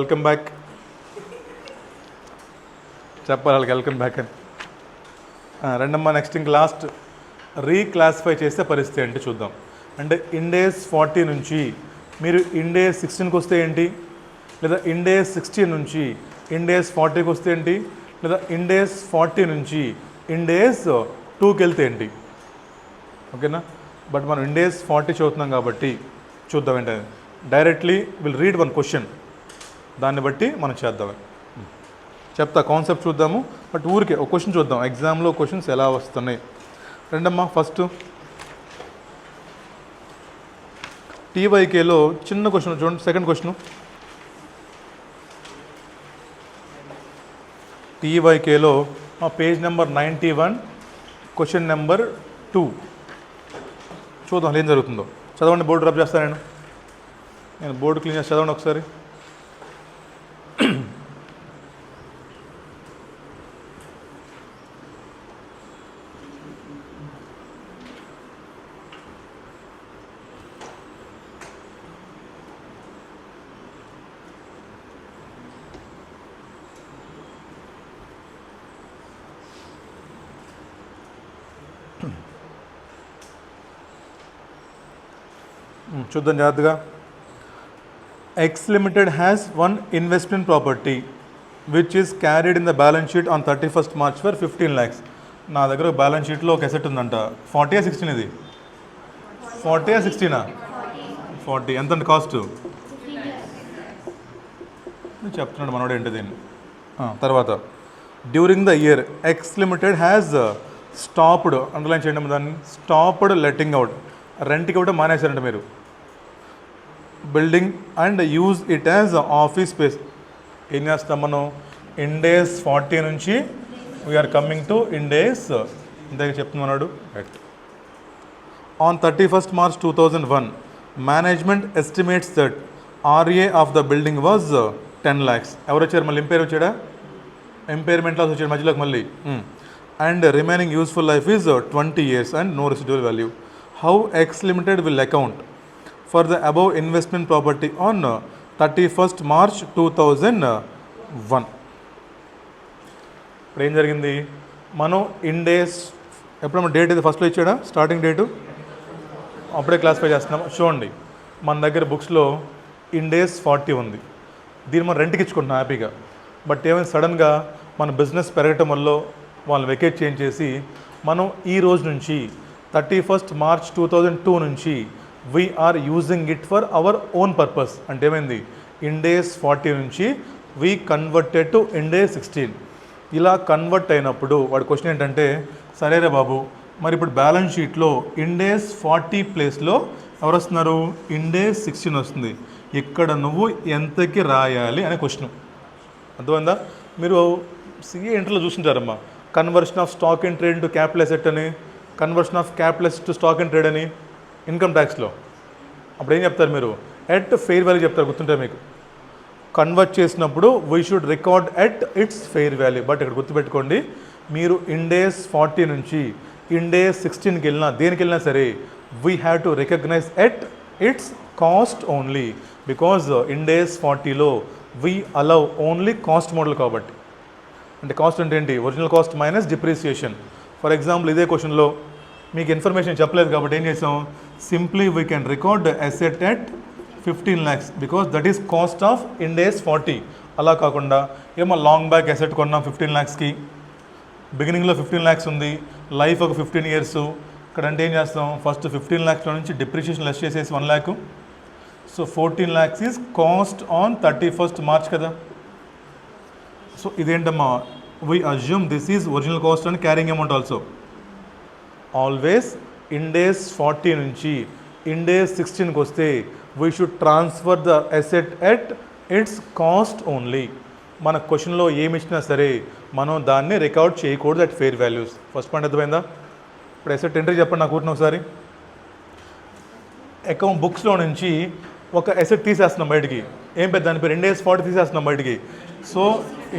Welcome back చెప్పాలి వాళ్ళకి welcome back అని. రెండమ్మా నెక్స్ట్ ఇంక లాస్ట్ రీక్లాసిఫై చేసే పరిస్థితి ఏంటి చూద్దాం. అంటే ఇండేస్ 40 నుంచి మీరు ఇండేస్ 16కి వస్తే ఏంటి, లేదా ఇండేస్ 16 నుంచి ఇండేస్ 40కి వస్తే ఏంటి, లేదా ఇండేస్ 40 నుంచి ఇండేస్ 2కి వెళ్తే ఏంటి. ఓకేనా, బట్ మనం ఇండేస్ 40 చదువుతున్నాం కాబట్టి చూద్దాం ఏంటంటే directly will read one question, దాన్ని బట్టి మనం చేద్దాం. చెప్తా కాన్సెప్ట్ చూద్దాము, బట్ ఊరికే ఒక క్వశ్చన్ చూద్దాం ఎగ్జామ్లో క్వశ్చన్స్ ఎలా వస్తున్నాయి. రెండమ్మా ఫస్ట్ టీవైకేలో చిన్న క్వశ్చన్ చూడండి. సెకండ్ క్వశ్చన్ టీవైకేలో పేజ్ నెంబర్ 91 క్వశ్చన్ నెంబర్ 2 చూద్దాం ఏం జరుగుతుందో. చదవండి, బోర్డు డ్రాప్ చేస్తాను నేను బోర్డు క్లీన్ చేసి చదవండి ఒకసారి. చూద్దాం జాగ్రత్తగా. X limited has one investment property which is carried in the balance sheet on 31st March for 15 lakhs. నా దగ్గర బ్యాలెన్స్ షీట్లో ఒక అసెట్ ఉందంట. 40 16 ఇది 40 16 40 ఎంత కాస్ట్ చెప్తున్నాడు మనోడు ఏంటి దీన్ని. తర్వాత during the year X limited has stopped, underline చేయండి దాన్ని, స్టాప్డ్ లెట్టింగ్ అవుట్, రెంట్కి ఇవ్వడం మానేశారంట మీరు, building and use it as office space. ఏం చేస్తాం మనం, ఇండేస్ 40 నుంచి వీఆర్ కమింగ్ టు ఇండేస్ ఇందాక చెప్తున్నాడు. Right. On 31st March 2001 management estimates that RA of the building was 10 lakhs. ఎవరు వచ్చారు మళ్ళీ, ఎంపైర్ వచ్చాడా, ఎంపైర్మెంట్ లాస్ వచ్చాడు మధ్యలోకి మళ్ళీ. And remaining useful life is 20 years and no residual value. How X limited will account for the above investment property on 31st March 2001. ఇప్పుడు ఏం జరిగింది, మనం ఇండేస్ ఎప్పుడన్నా డేట్ ఇది ఫస్ట్లో ఇచ్చాడా, స్టార్టింగ్ డేటు అప్పుడే క్లాసిఫై చేస్తున్నాం. చూడండి మన దగ్గర బుక్స్లో ఇండేస్ 40 ఉంది, దీన్ని మనం రెంట్కి ఇచ్చుకుంటున్నాం హ్యాపీగా. బట్ ఏమైనా సడన్గా మన బిజినెస్ పెరగటం వల్ల వాళ్ళని వెకేట్ చేసి మనం ఈ రోజు నుంచి 31st March 2002 నుంచి we're using it for our own purpose. అంటే ఏమైంది, ఇండేస్ 40 నుంచి వీ కన్వర్టెడ్ టు ఇండేస్ 16. ఇలా కన్వర్ట్ అయినప్పుడు వాడి క్వశ్చన్ ఏంటంటే, సరేరే బాబు మరి ఇప్పుడు బ్యాలెన్స్ షీట్లో ఇండేస్ 40 ప్లేస్లో ఎవరు వస్తున్నారు, ఇండేస్ 16 వస్తుంది, ఇక్కడ నువ్వు ఎంతకి రాయాలి అనే క్వశ్చన్. అర్థమైందా, మీరు సిఏ ఇంటర్లో చూసింటారమ్మా, conversion of stock in trade to capital asset అని, conversion of capital asset to stock in trade అని ఇన్కమ్ ట్యాక్స్లో. అప్పుడు ఏం చెప్తారు మీరు, ఎట్ ఫెయిర్ వాల్యూ చెప్తారు, గుర్తుంటే మీకు. కన్వర్ట్ చేసినప్పుడు we should record at its fair value. But ఇక్కడ గుర్తుపెట్టుకోండి, మీరు ఇండేస్ 40 నుంచి ఇండేస్ 16కి వెళ్ళినా దేనికి వెళ్ళినా సరే we have to recognise at its cost only, because Ind AS 40లో we allow only cost model కాబట్టి. అంటే కాస్ట్ అంటే ఏంటి, original cost minus depreciation. For example ఇదే క్వశ్చన్లో మీకు ఇన్ఫర్మేషన్ చెప్పలేదు కాబట్టి ఏం చేసాం, simply we can record asset at 15 lakhs because that is cost of Ind AS 40. అలా కాకుండా ఏమో లాంగ్ బ్యాక్ అసెట్ కొన్నాం 15 lakhsకి, బిగినింగ్లో 15 lakhs ఉంది, లైఫ్ ఒక 15 years. ఇక్కడ అంటే ఏం చేస్తాం, ఫస్ట్ 15 lakhsలో నుంచి డిప్రిషియేషన్ లెస్ చేసేసి 1 lakh. So 14 lakhs is cost on 31st March కదా. సో ఇదేంటమ్మా, we assume this is original cost and carrying amount also. Always Ind AS 40 నుంచి ఇండేస్ 16కి వస్తే we should transfer the asset at its cost only. మన క్వశ్చన్లో ఏమి ఇచ్చినా సరే మనం దాన్ని రికార్డ్ చేయకూడదు at fair values. First point అర్థమైందా. ఇప్పుడు అసెట్ ఎంట్రీ చెప్పండి నాకు కూర్చున్న ఒకసారి. అకౌంట్ బుక్స్లో నుంచి ఒక అసెట్ తీసేస్తున్నాం బయటికి, ఏం పెద్ద దాని పేరు ఇండేస్ 40 తీసేస్తున్నాం బయటికి. సో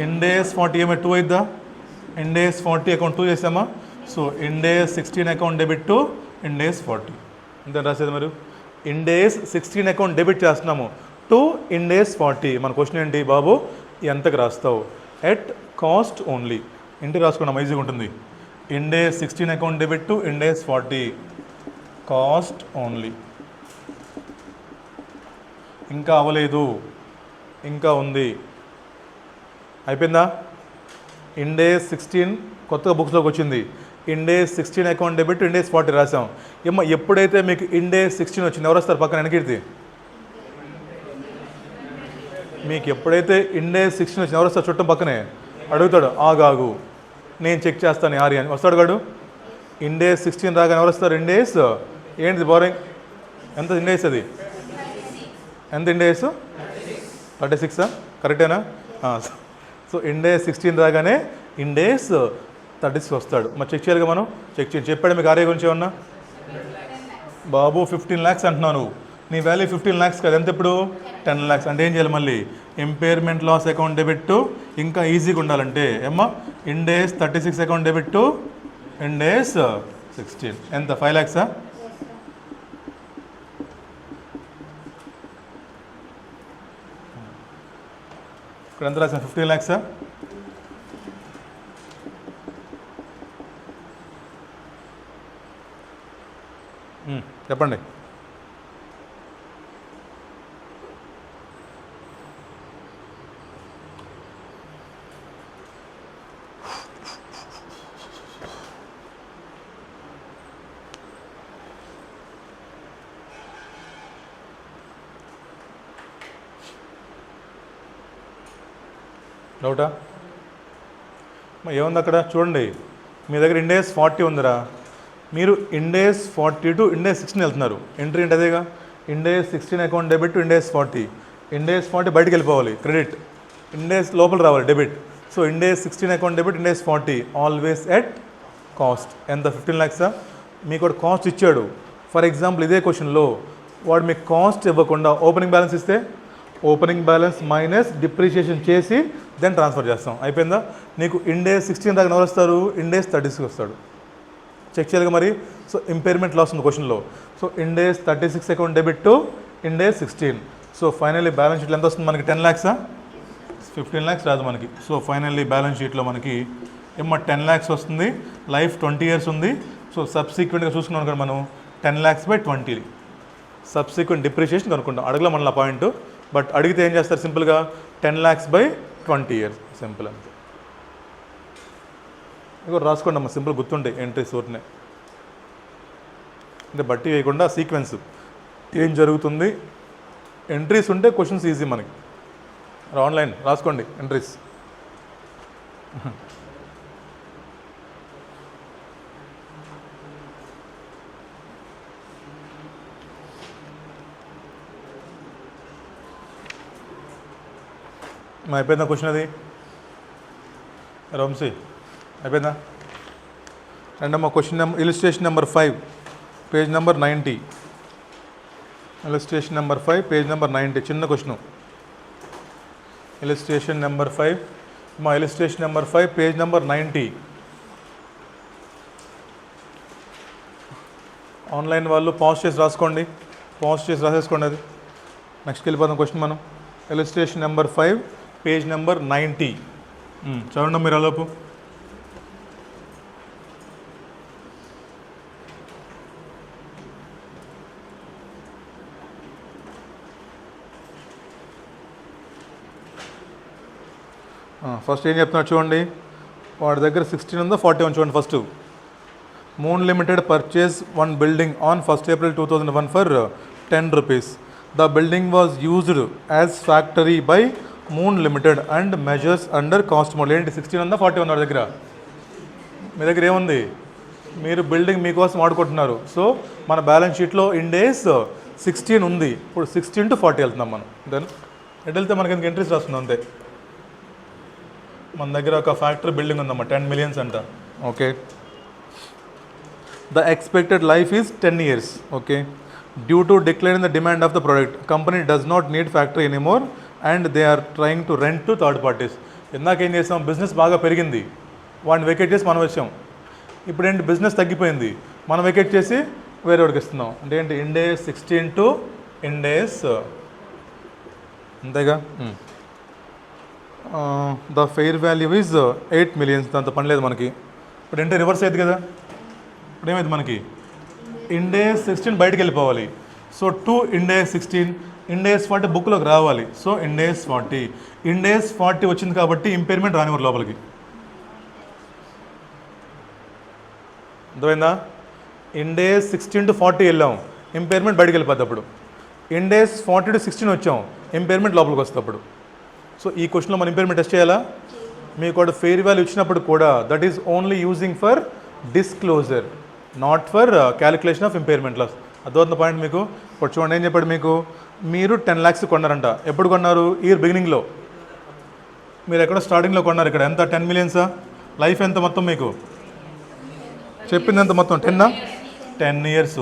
ఇండేస్ 40 ఏమో 2 అయిద్దా, ఇండేస్ 40 అకౌంట్ 2 చేసామా. So Ind AS 16 account debit to Ind AS 40 అంతే రాసేది. మరి ఇండేస్ 16 అకౌంట్ డెబిట్ చేస్తున్నాము, టు ఇండేస్ 40. మన క్వశ్చన్ ఏంటి బాబు, ఎంతకు రాస్తావు? At cost only. ఇంటికి రాసుకున్నాం, ఈజీగా ఉంటుంది. Ind AS 16 account debit to Ind AS 40 cost only. ఇంకా అవ్వలేదు, ఇంకా ఉంది. అయిపోయిందా? ఇండేస్ 16 కొత్తగా బుక్స్లోకి వచ్చింది. ఇండేస్ 16 అకౌంట్ డెబిట్ ఇండేస్ 40 రాసాం. ఏమో ఎప్పుడైతే మీకు ఇండేస్ 16 వచ్చింది, ఎవరు వస్తారు పక్కన వెనకీర్తి? మీకు ఎప్పుడైతే ఇండేస్ 16 వచ్చింది, ఎవరు వస్తారు చుట్టం పక్కనే? అడుగుతాడు, ఆగాగు నేను చెక్ చేస్తాను ఆర్య అని వస్తాడు గాడు. ఇండేస్ 16 రాగానే ఎవరు వస్తారు? ఇండేస్ ఏంటిది బోరింగ్? ఎంత ఇండేస్ అది? ఎంత ఇండేస్? 36. కరెక్టేనా? సో ఇండేస్ 16 రాగానే ఇండేస్ 36 వస్తాడు. మరి చెక్ చేయాలిగా మనం. చెక్ చేయండి. చెప్పాడు మీకు ఆర్య గురించి ఏమన్నా? బాబు 15 lakhs అంటున్నావు నువ్వు, నీ వాల్యూ 15 lakhs కదా, ఎంత ఇప్పుడు 10 lakhs. అంటే ఏం చేయాలి మళ్ళీ? Impairment loss account debit to, ఇంకా ఈజీగా ఉండాలంటే ఏమ్మా, Ind AS 36 account debit to Ind AS 16. ఎంత? 5 lakhs. ఇక్కడ ఎంత రాసాను? 15 lakhs. చెప్పండి. డౌటా? ఏముంది అక్కడ చూడండి, మీ దగ్గర ఇండేస్ 40 ఉందిరా, మీరు ఇండేస్ 40 టు ఇండేస్ 16 వెళ్తున్నారు. ఎంట్రీ ఏంటి? అదేగా, Ind AS 16 account debit to Ind AS 40. Ind AS 40 బయటికి వెళ్ళిపోవాలి, క్రెడిట్. ఇండేస్ లోపల రావాలి, debit. So Ind AS 16 account debit Ind AS 40 always at cost. ఎంత? 15 lakhs. మీకు వాడు కాస్ట్ ఇచ్చాడు. ఫర్ ఎగ్జాంపుల్ ఇదే క్వశ్చన్లో వాడు మీకు కాస్ట్ ఇవ్వకుండా ఓపెనింగ్ బ్యాలెన్స్ ఇస్తే, ఓపెనింగ్ బ్యాలెన్స్ మైనస్ డిప్రిషియేషన్ చేసి దెన్ ట్రాన్స్ఫర్ చేస్తాం. అయిపోయిందా? నీకు ఇండేస్ 16 దాకా ఎవరు వస్తారు? ఇండేస్ 36 వస్తాడు. చెక్ చేయాలిగా మరి. సో ఇంపేర్మెంట్ లాస్ ఉంది క్వశ్చన్లో. So Ind AS 36 account debit to Ind AS 16. So finally balance షీట్లో ఎంత వస్తుంది మనకి? 10 lakhs. 15 lakhs రాదు మనకి. సో ఫైనల్లీ బ్యాలెన్స్ షీట్లో మనకి ఏమో 10 lakhs వస్తుంది. లైఫ్ 20 years ఉంది. సో సబ్సిక్వెంట్గా చూసుకున్నాం కదా మనం, 10 lakhs by 20. సబ్సిక్వెంట్ డిప్రిషియేషన్ కనుక్కుంటాం. అడగల మనల్ని పాయింట్, బట్ అడిగితే ఏం చేస్తారు సింపుల్గా? 10 lakhs by 20 years. సింపుల్ అంతే. ఇక రాసుకోండి అమ్మ, సింపుల్ గుర్తుంటాయి ఎంట్రీస్ ఊరినే. అంటే బట్టి వేయకుండా సీక్వెన్స్ ఏం జరుగుతుంది, ఎంట్రీస్ ఉంటే క్వశ్చన్స్ ఈజీ మనకి. ఆన్లైన్ రాసుకోండి ఎంట్రీస్. అయిపోయిందా క్వశ్చన్? అది వంశీ అయిపోయిందా? రెండమ్మ question number, illustration number 5 page number 90. Illustration number 5 page number 90. చిన్న క్వశ్చన్. ఇలిస్ట్రేషన్ నెంబర్ 5, మా illustration number 5 page number 90. Online వాళ్ళు పాజ్ చేసి రాసుకోండి, పాజ్ చేసి రాసేసుకోండి. అది నెక్స్ట్కి వెళ్ళిపోతాం క్వశ్చన్ మనం. Illustration number 5 page number 90. చదవండి మీరు అలోపు. ఫస్ట్ ఏం చెప్తున్నాడు చూడండి. వాడి దగ్గర 16 ఉందో 40 ఉంది చూడండి. First moon limited purchase 1 building on 1st April 2001 for 10 rupees. The building was used as factory by Moon Limited and measures under cost model. ఏంటి 16 ఉందా 40 ఉంది వాడి దగ్గర? మీ దగ్గర ఏముంది? మీరు బిల్డింగ్ మీకోసం వాడుకుంటున్నారు. సో మన బ్యాలెన్స్ షీట్లో ఇండేస్ 16 ఉంది. ఇప్పుడు 16 to 40 వెళ్తున్నాం మనం. దెన్ ఎటు వెళ్తే మనకి ఎందుకు ఎంట్రీస్ రాస్తుంది అంతే. మన దగ్గర ఒక ఫ్యాక్టరీ బిల్డింగ్ ఉందమ్మా, 10 million అంట. Okay, the expected life is 10 years. Okay, due to decline in the demand of the product company does not need factory anymore and they are trying to rent to third parties. ఇందాక ఏం చేసాం? Business బాగా పెరిగింది, వాడిని vacate చేసి మనం వచ్చాం. ఇప్పుడు ఏంటి? బిజినెస్ తగ్గిపోయింది, మనం వెకేట్ చేసి వేరే వాడికి ఇస్తున్నాం. అంటే ఏంటి? ఇండేస్ 16 to ఇండేస్ అంతేగా. The fair value is 8 million. దాంతో పని లేదు మనకి. ఇప్పుడు ఏంటంటే రివర్స్ అయింది కదా. ఇప్పుడు ఏమైంది మనకి ఇండేస్ 16 బయటకు వెళ్ళిపోవాలి. సో 2 ఇండేస్ 16 ఇండేస్ 40 బుక్లోకి రావాలి. సో ఇండేస్ 40 వచ్చింది కాబట్టి ఇంపైర్మెంట్ రానివ్వరు లోపలికి. అర్థమైందా? ఇండేస్ 16 to 40 వెళ్ళాం, ఇంపైర్మెంట్ బయటకు వెళ్ళిపోద్ది. అప్పుడు ఇండేస్ 40 to 16 వచ్చాం, ఇంపైర్మెంట్ లోపలికి వస్తుంది అప్పుడు. సో ఈ క్వశ్చన్లో మనం ఇంపైర్మెంట్ టెస్ట్ చేయాలా? మీకు కూడా ఫెయిర్ వాల్యూ ఇచ్చినప్పుడు కూడా that is only using for disclosure, not for calculation of impairment loss. అర్థమవుతున్న పాయింట్ మీకు? ఇప్పుడు చూడండి ఏం చెప్పాడు మీకు. మీరు 10 lakhs కొన్నారంట. ఎప్పుడు కొన్నారు? ఇయర్ బిగినింగ్లో. మీరు ఎక్కడ స్టార్టింగ్లో కొన్నారు. ఇక్కడ ఎంత? 10 million. లైఫ్ ఎంత మొత్తం మీకు చెప్పింది ఎంత మొత్తం? 10 years.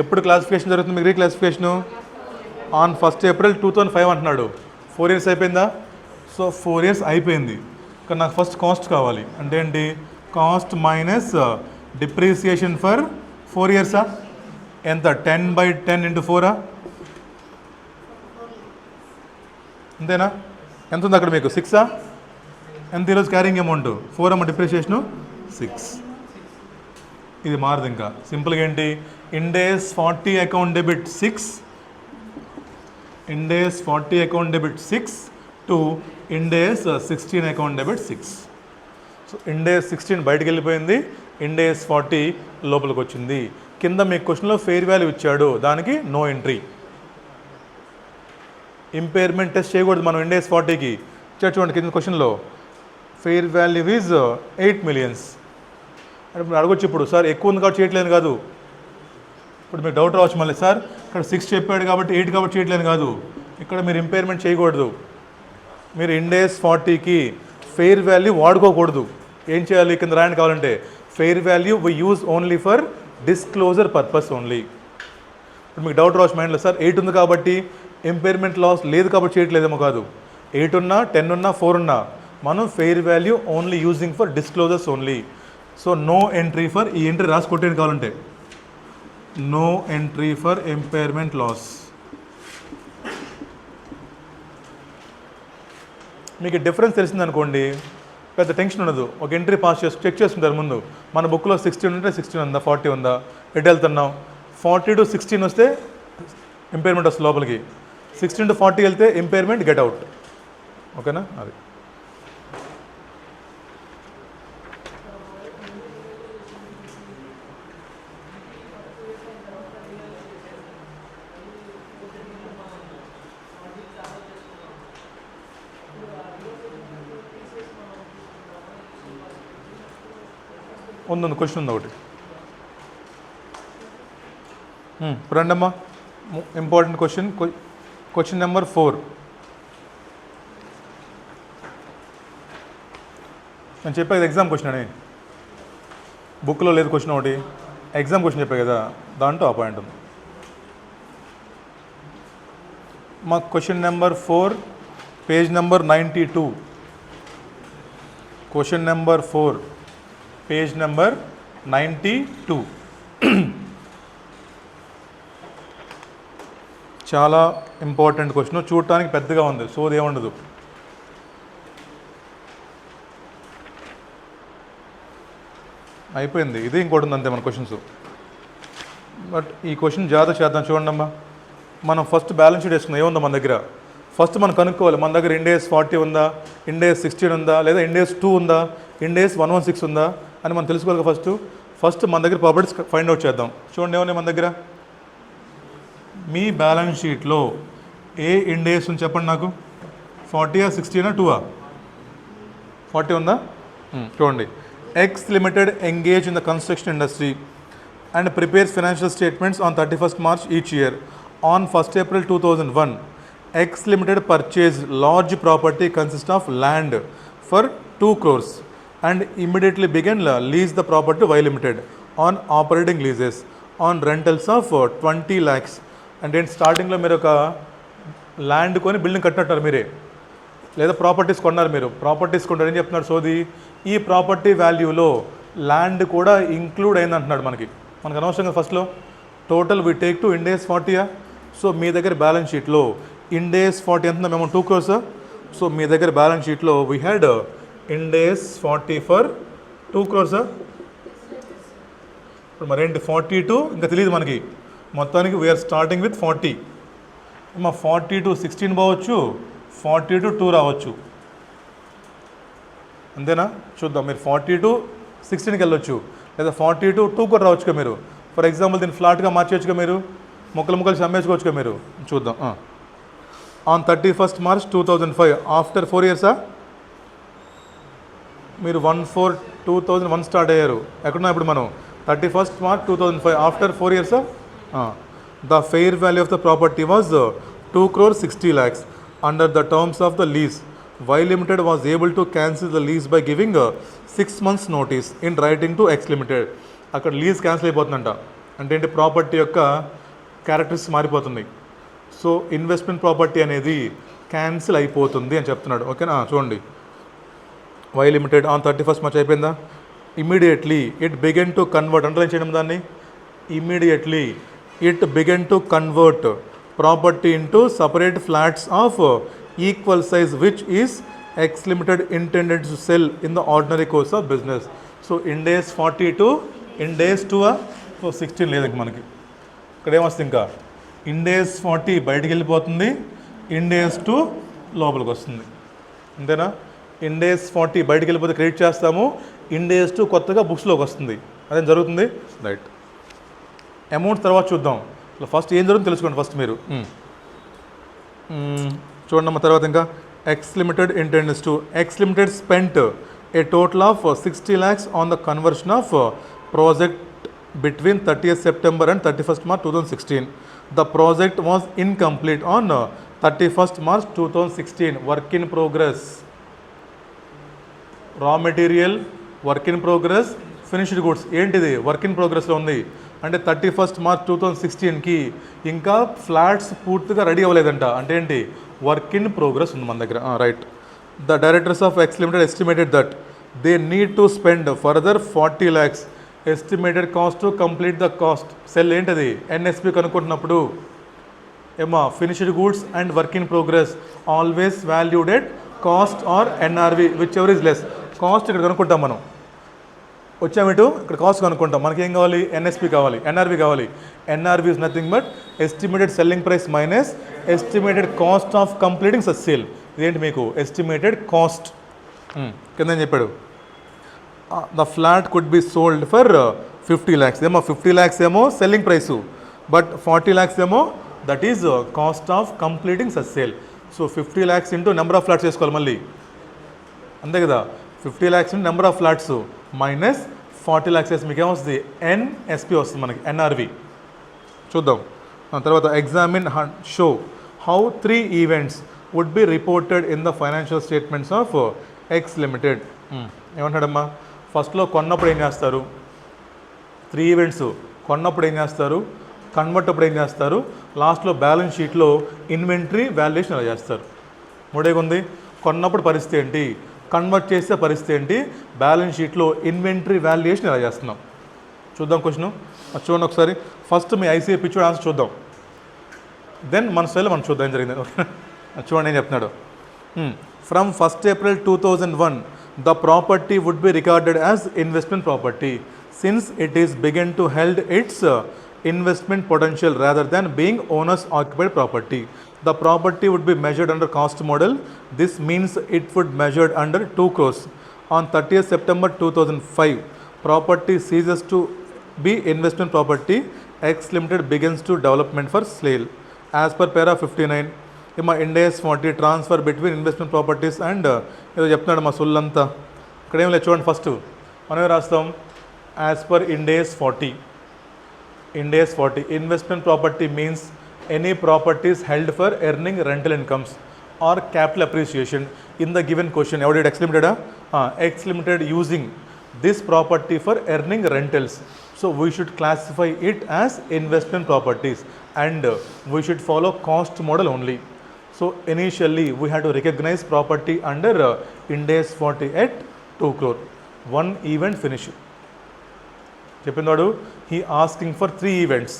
ఎప్పుడు క్లాసిఫికేషన్ జరుగుతుంది మీకు? రీక్లాసిఫికేషను ఆన్ 1st April 2005 అంటున్నాడు. 4 years అయిపోయిందా? సో 4 years అయిపోయింది. ఇక్కడ నాకు ఫస్ట్ కాస్ట్ కావాలి. అంటే ఏంటి? Cost minus depreciation for 4 years. ఎంత? 10/10 into 4. అంతేనా? ఎంత ఉంది అక్కడ మీకు? 6. ఎంత ఈరోజు క్యారింగ్ అమౌంట్? 4 డిప్రిసియేషను 6. ఇది మారదు ఇంకా. సింపుల్గా ఏంటి? Ind AS 40 account debit 6, Ind AS 40 account debit 6 to Ind AS 16 account debit 6. So Ind AS 16 బయటకు వెళ్ళిపోయింది, ఇండేస్ 40 లోపలికి వచ్చింది. కింద మీకు క్వశ్చన్లో ఫెయిర్ వాల్యూ ఇచ్చాడు, దానికి నో ఎంట్రీ. ఇంపైర్మెంట్ టెస్ట్ చేయకూడదు మనం ఇండేస్ 40కి. చూడండి కింద క్వశ్చన్లో ఫెయిర్ వాల్యూ ఈజ్ 8 million. అంటే మీరు అడగొచ్చు ఇప్పుడు, సార్ ఎక్కువ ఉంది కాబట్టి చేయట్లేదు కాదు. ఇప్పుడు మీకు డౌట్ రావచ్చు మళ్ళీ, సార్ ఇక్కడ 6 చెప్పాడు కాబట్టి 8 కాబట్టి చేయట్లేదు కాదు. ఇక్కడ మీరు ఇంపైర్మెంట్ చేయకూడదు. మీరు ఇండేస్ 40కి ఫెయిర్ వాల్యూ వాడుకోకూడదు. ఏం చేయాలి? కింద రాయండి కావాలంటే. Fair value we use only for disclosure purpose only. ఇప్పుడు మీకు డౌట్ రావచ్చు మైండ్లో, సార్ 8 ఉంది కాబట్టి ఇంపైర్మెంట్ లాస్ లేదు కాబట్టి చేయట్లేదేమో కాదు. 8 ఉన్నా 10 ఉన్నా 4 ఉన్నా మనం fair value only using for disclosures only. So no entry for, ఈ ఎంట్రీ రాసి కొట్టేది కావాలంటే, no entry for impairment loss. మీకు డిఫరెన్స్ తెలిసిందనుకోండి పెద్ద టెన్షన్ ఉండదు. ఒక ఎంట్రీ పాస్ చేసి చెక్ చేసుకుంటారు ముందు. మన బుక్లో 16 ఉంటే 16 ఉందా, 40 ఉందా, ఎటు వెళ్తున్నాం. 40 to 16 వస్తే ఇంపైర్మెంట్ వస్తుంది లోపలికి, 16 to 40 వెళ్తే ఇంపైర్మెంట్ గెట్ అవుట్. ఓకేనా? అది ఉంది. క్వశ్చన్ ఉంది ఒకటి. రండమ్మా, ఇంపార్టెంట్ క్వశ్చన్. Question number 4. నేను చెప్పా కదా ఎగ్జామ్ క్వశ్చన్ అని. బుక్లో లేదు క్వశ్చన్ ఒకటి, ఎగ్జామ్ క్వశ్చన్ చెప్పా కదా, దాంట్లో ఆ పాయింట్ ఉంది. మా question number 4, page number 92. Question number 4, page number 92. చాలా ఇంపార్టెంట్ క్వశ్చన్. చూడటానికి పెద్దగా ఉంది, సోది ఏముండదు. అయిపోయింది. ఇది ఇంకోటి ఉంది అంతే మన క్వశ్చన్స్. బట్ ఈ క్వశ్చన్ జాగ్రత్త చేద్దాం. చూడండి అమ్మా, మనం ఫస్ట్ బ్యాలెన్స్ షీట్ వేసుకుందాం. ఏముందా మన దగ్గర? ఫస్ట్ మనం కనుక్కోవాలి మన దగ్గర ఇండేస్ 40 ఉందా, ఇండేస్ 16 ఉందా, లేదా ఇండేస్ 2 ఉందా, ఇండేస్ 116 ఉందా అని మనం తెలుసుకోవాలి. ఫస్ట్ మన దగ్గర ప్రాపర్టీస్ ఫైండ్ అవుట్ చేద్దాం. చూడండి ఏమన్నా మన దగ్గర. మీ బ్యాలెన్స్ షీట్లో ఏ ఇండేస్ ఉంది చెప్పండి నాకు. 40 60 2? 40 ఉందా? చూడండి. X limited engage in the construction industry and prepares financial statements on 31st March each year. On 1st April 2001, X Limited purchased large property consist of land for 2 crores and immediately began lease the property to Y Limited on operating leases on rentals of 20 lakhs. అంటే స్టార్టింగ్లో మీరు ఒక land కొని building కట్టినట్టారు మీరే, లేదా properties కొన్నారు మీరు. Properties కొంటారు. ఏం చెప్తున్నారు సోది? ఈ ప్రాపర్టీ వాల్యూలో ల్యాండ్ కూడా ఇంక్లూడ్ అయింది అంటున్నాడు. మనకి అనవసరంగా ఫస్ట్లో total we take to Ind AS 40. So మీ దగ్గర బ్యాలెన్స్ షీట్లో ఇండేస్ 40 ఎంత మేము 2 crores. సో మీ దగ్గర బ్యాలెన్స్ షీట్లో వీ హ్యాడ్ ఇండేస్ 40 ఫర్ 2 crores. ఇప్పుడు మరేంటి 42 ఇంకా తెలియదు మనకి, మొత్తానికి వీఆర్ స్టార్టింగ్ విత్ 40. మా 40 to 16 పోవచ్చు, 40 to 2 రావచ్చు, అంతేనా? చూద్దాం. మీరు 40 to 16కి వెళ్ళొచ్చు, లేదా 40 to 2 కూడా రావచ్చుగా మీరు. ఫర్ ఎగ్జాంపుల్ దీన్ని ఫ్లాట్గా మార్చేయచ్చుగా మీరు, ముక్కలు చమ్మేసుకోవచ్చుగా మీరు. చూద్దాం. On 31st March 2005 after 4 years మీరు 1/4/2001 స్టార్ట్ అయ్యారు. ఎక్కడున్నా ఇప్పుడు మనం 31st March 2005 after 4 years. The fair value of the property was 2 crores 60 lakhs under the terms of the lease. Y limited was able to cancel the lease by giving 6 months notice in writing to X limited. అక్కడ lease cancel అయిపోతుందంట. అంటే ఏంటి, property యొక్క characteristics మారిపోతుంది. So investment property అనేది cancel అయిపోతుంది అని చెప్తున్నాడు. ఓకేనా? చూడండి. Y limited on 31st March అయిపోయిందా? Immediately it began to convert, underline చేయడం దాన్ని. Immediately it began to convert property into separate flats of equal size which is X limited intended to sell in the ordinary course of business. So Ind AS 42, Ind AS 2 so 16 లేదు ఇంక మనకి. ఇక్కడ ఏమొస్తుంది, ఇంకా in days 40 బయటికి వెళ్ళిపోతుంది, in AS 2 లోపలికి వస్తుంది, అంతేనా? ఇన్ డేస్ 40 బయటికి వెళ్ళిపోతే క్రెడిట్ చేస్తాము, ఇన్ డేస్ 2 కొత్తగా బుక్స్లోకి వస్తుంది. అదేం జరుగుతుంది, రైట్. అమౌంట్ తర్వాత చూద్దాం. ఫస్ట్ ఏం జరుగుతుంది తెలుసుకోండి ఫస్ట్ మీరు. చూడండి అమ్మ. తర్వాత ఇంకా X limited ఇంటెండ్స్ to X limited spent a total of 60 lakhs on the conversion of project between 30th September and 31st March 2016. The project was incomplete on 31st March 2016. Work in progress. Raw material, work in progress, finished goods. ఏంటిది work in ప్రోగ్రెస్లో ఉంది అంటే 31st March 2016కి ఇంకా flats పూర్తిగా ready అవ్వలేదంట. అంటే ఏంటి, work in progress ఉంది మన దగ్గర. Right. The directors of X limited estimated that they need to spend further 40 lakhs estimated cost to complete the cost. Sell ఏంటది, ఎన్ఎస్పి కనుక్కుంటున్నప్పుడు ఏమా finished goods and work in progress always valued at cost or NRV whichever is less. Cost ఇక్కడ కనుక్కుంటాం మనం, వచ్చామిటు ఇక్కడ cost కనుక్కుంటాం. మనకి ఏం కావాలి, ఎన్ఎస్పి కావాలి, ఎన్ఆర్వి కావాలి. NRV is nothing but estimated selling price minus estimated cost of completing such sale. ఇదేంటి మీకు ఎస్టిమేటెడ్ కాస్ట్. కింద చెప్పాడు the flat could be sold for 50 lakhs. ఏమో 50 lakhs ఏమో సెల్లింగ్ ప్రైసు, బట్ 40 lakhs ఏమో that is cost of completing such sale. So 50 lakhs into number of flats చేసుకోవాలి మళ్ళీ, అంతే కదా. 50 lakhs into number of flats minus 40 lakhs వేసి మీకు ఏమొస్తుంది, ఎన్ఎస్పి వస్తుంది మనకి, ఎన్ఆర్వి. చూద్దాం. తర్వాత examine show how 3 events would be reported in the financial statements of X limited. ఏమంటాడమ్మా, ఫస్ట్లో కొన్నప్పుడు ఏం చేస్తారు, 3 events. కొన్నప్పుడు ఏం చేస్తారు, కన్వర్ట్ అప్పుడు ఏం చేస్తారు, లాస్ట్లో బ్యాలెన్స్ షీట్లో ఇన్వెంటరీ వాల్యుయేషన్ ఎలా చేస్తారు. మూడేగా ఉంది. కొన్నప్పుడు పరిస్థితి ఏంటి, కన్వర్ట్ చేసే పరిస్థితి ఏంటి, బ్యాలెన్స్ షీట్లో ఇన్వెంటరీ వాల్యుయేషన్ ఎలా చేస్తున్నాం. చూద్దాం క్వశ్చన్. చూడండి ఒకసారి. ఫస్ట్ మీ ఐసీఐ పిచ్చుడు ఆన్సర్ చూద్దాం, దెన్ మన స్టైల్లో మనం చూద్దాం ఏం జరిగింది. చూడండి ఏం చెప్తున్నాడు. From 1st April 2001 the property would be regarded as investment property since it is begun to held its investment potential rather than being owners occupied property. The property would be measured under cost model. This means it would measured under 2 crores. On 30th September 2005 property ceases to be investment property. X Limited begins to development for sale. As per para 59 మా ఇండేస్ 40 transfer between investment properties and ఏదో చెప్తున్నాడు మా సొల్లంతా. ఇక్కడ ఏం లేదు చూడండి. First మనం రాస్తాం as per Ind AS 40. Ind AS 40 investment property means any properties held for earning rental incomes or capital appreciation in the given question. ఎవడేడు ఎక్స్ లిమిటెడా, X limited using this property for earning rentals. So we should classify it as investment properties and we should follow cost model only. So initially we had to recognize property under Ind AS 40 at 2 crore. One event finish. Cheppinadu he asking for 3 events.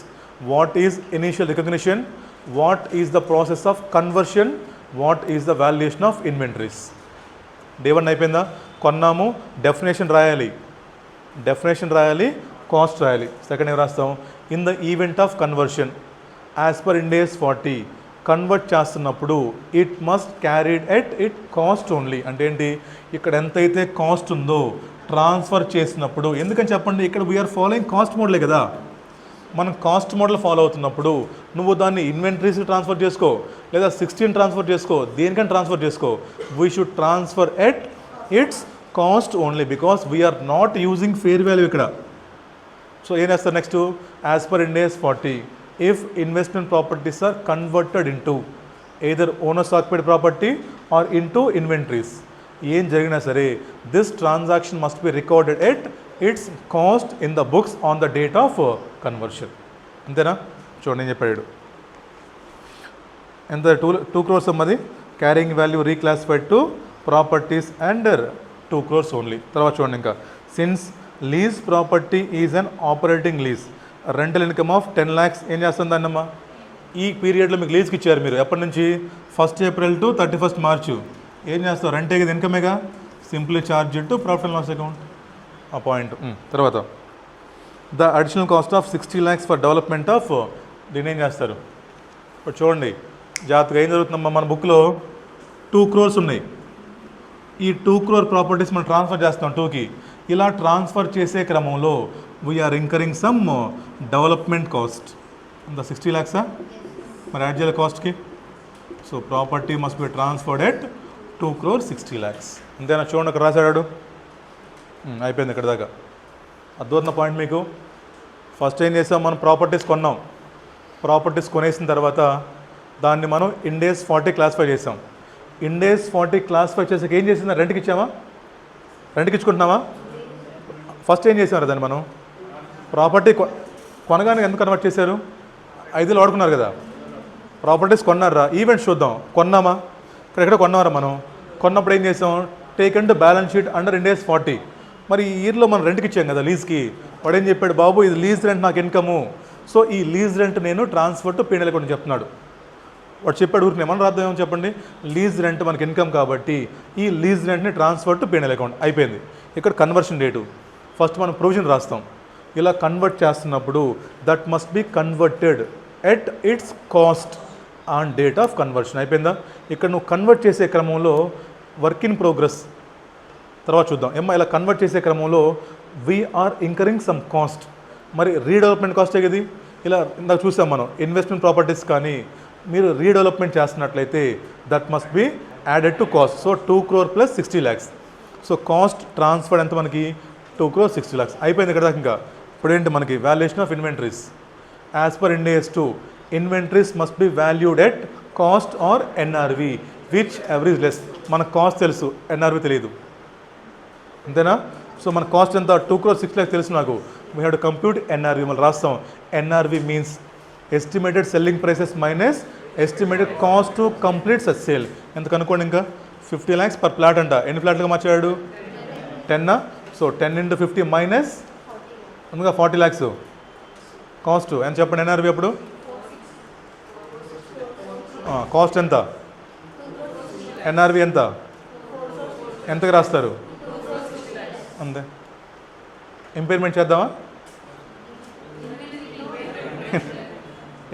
What is initial recognition? What is the process of conversion, what is the valuation of inventories. Day 1 అయిపోయిందా? కొన్నాము, definition రాయాలి, cost రాయాలి. Second ఏం రాస్తాం? In the event of conversion as per Ind AS 40 convert చేస్తున్నప్పుడు it must carried at it cost only. అంటే ఏంటి? ఇక్కడ ఎంతైతే కాస్ట్ ఉందో ట్రాన్స్ఫర్ చేసినప్పుడు, ఎందుకని చెప్పండి, ఇక్కడ వీఆర్ ఫాలోయింగ్ కాస్ట్ మోడలే కదా, మనం కాస్ట్ మోడల్ ఫాలో అవుతున్నప్పుడు నువ్వు దాన్ని ఇన్వెంటరీస్కి ట్రాన్స్ఫర్ చేసుకో, లేదా 16 ట్రాన్స్ఫర్ చేసుకో, దేనికని ట్రాన్స్ఫర్ చేసుకో, we should transfer at its cost only because we are not using fair value ఇక్కడ. సో ఏం చేస్తారు next? As per Ind AS 40 if investment properties are converted into either owners occupied property or into inventories, ఏం జరిగినా సరే this transaction must be recorded at its cost in the books on the date of conversion. అంతేనా? చూడండి నేను చెప్పాడు ఎంత 2 crores అమ్మది, carrying value reclassified to properties under 2 crores only. తర్వాత చూడండి ఇంకా, since lease property is an operating lease, rental income of 10 lakhs ఏం చేస్తుంది అన్నమ్మా? ఈ పీరియడ్లో మీకు లీజ్కి ఇచ్చారు మీరు, ఎప్పటి నుంచి? 1st April to 31st March. ఏం చేస్తారు? రెంటే కదా, ఇన్కమేగా, simply charge to profit and loss account. ఆ పాయింట్. తర్వాత the additional cost of 60 lakhs for development of, దీన్ని ఏం చేస్తారు? ఇప్పుడు చూడండి జాగ్రత్తగా ఏం జరుగుతుందమ్మా, మన బుక్లో 2 crores ఉన్నాయి, ఈ 2 crore ప్రాపర్టీస్ మనం ట్రాన్స్ఫర్ చేస్తాం 2కి. ఇలా ట్రాన్స్ఫర్ చేసే క్రమంలో we are incurring some development cost. The 60 lakhs మరి యాడ్ చేయాలి కాస్ట్కి. So property must be transferred at 2 crores 60 lakhs. అంతేనా? చూడండి అక్కడ రాశాడు, అయిపోయింది ఇక్కడ దాకా. అర్థమవుతున్న పాయింట్ మీకు? ఫస్ట్ ఏం చేసాం, మనం ప్రాపర్టీస్ కొన్నాం, ప్రాపర్టీస్ కొనేసిన తర్వాత దాన్ని మనం Ind AS 40 క్లాసిఫై చేసాం. Ind AS 40 క్లాసిఫై చేసాక ఏం చేసిందా? రెంట్కి ఇచ్చామా? రెంట్కి ఇచ్చుకుంటున్నామా? ఫస్ట్ ఏం చేసామరా దాన్ని మనం? ప్రాపర్టీ కొనగానే ఎందుకు కన్వర్ట్ చేశారు? 5 వాడుకున్నారు కదా, ప్రాపర్టీస్ కొన్నారా? ఈవెంట్స్ చూద్దాం. కొన్నామా? ఇక్కడ కొన్నారా మనం? కొన్నప్పుడు ఏం చేసాం? Taken to balance sheet under Ind AS 40. మరి ఈ ఇయర్లో మనం రెంట్కి ఇచ్చాం కదా లీజ్కి. వాడు ఏం చెప్పాడు? బాబు ఇది లీజ్ రెంట్, నాకు ఇన్కము, సో ఈ లీజ్ రెంట్ నేను ట్రాన్స్ఫర్ టు P&L అకౌంట్ చెప్తున్నాడు. వాడు చెప్పాడు, ఊరికి ఏమన్నా రాద్దాం ఏమో చెప్పండి, లీజ్ రెంట్ మనకి ఇన్కమ్ కాబట్టి ఈ లీజ్ రెంట్ని ట్రాన్స్ఫర్ టు P&L అకౌంట్. అయిపోయింది. ఇక్కడ కన్వర్షన్ డేటు ఫస్ట్ మనం ప్రొవిజన్ రాస్తాం. ఇలా కన్వర్ట్ చేస్తున్నప్పుడు that must be converted at its cost on date of conversion. అయిపోయిందా? ఇక్కడ నువ్వు కన్వర్ట్ చేసే క్రమంలో వర్క్ ఇన్ ప్రోగ్రెస్ తర్వాత చూద్దాం. ఇలా కన్వర్ట్ చేసే క్రమంలో వీఆర్ ఇంకరింగ్ సమ్ కాస్ట్. మరి రీడెవలప్మెంట్ కాస్టే కదా, ఇలా ఇందాక చూసాం మనం. ఇన్వెస్ట్మెంట్ ప్రాపర్టీస్ కానీ మీరు రీడెవలప్మెంట్ చేస్తున్నట్లయితే that must be added to cost. So 2 crore plus 60 lakhs. So cost transfer ఎంత మనకి? 2 crore 60 lakhs. అయిపోయింది ఇక్కడ దాకా. ఇంకా ఇప్పుడు ఏంటి మనకి? Valuation of inventories as per Ind AS 2 inventories must be valued at cost or NRV whichever is less. మనకు కాస్ట్ తెలుసు, NRV తెలియదు, అంతేనా? సో మన కాస్ట్ ఎంత? 2 crore 6 lakhs తెలుసు నాకు. We have to compute NRV. మళ్ళీ రాస్తాం. NRV మీన్స్ estimated selling prices minus estimated cost to complete such sale. ఎంత కనుక్కోండి ఇంకా? 50 lakhs పర్ ప్లాట్ అంట. ఎన్ని ఫ్లాట్లుగా మార్చాడు? 10. సో 10 into 50 మైనస్ అందుగా 40 lakhs కాస్ట్. ఎంత చెప్పండి NRV అప్పుడు? కాస్ట్ ఎంత? NRV ఎంత? ఎంతకు రాస్తారు? అంతే. ఇంపైర్మెంట్ చేద్దామా?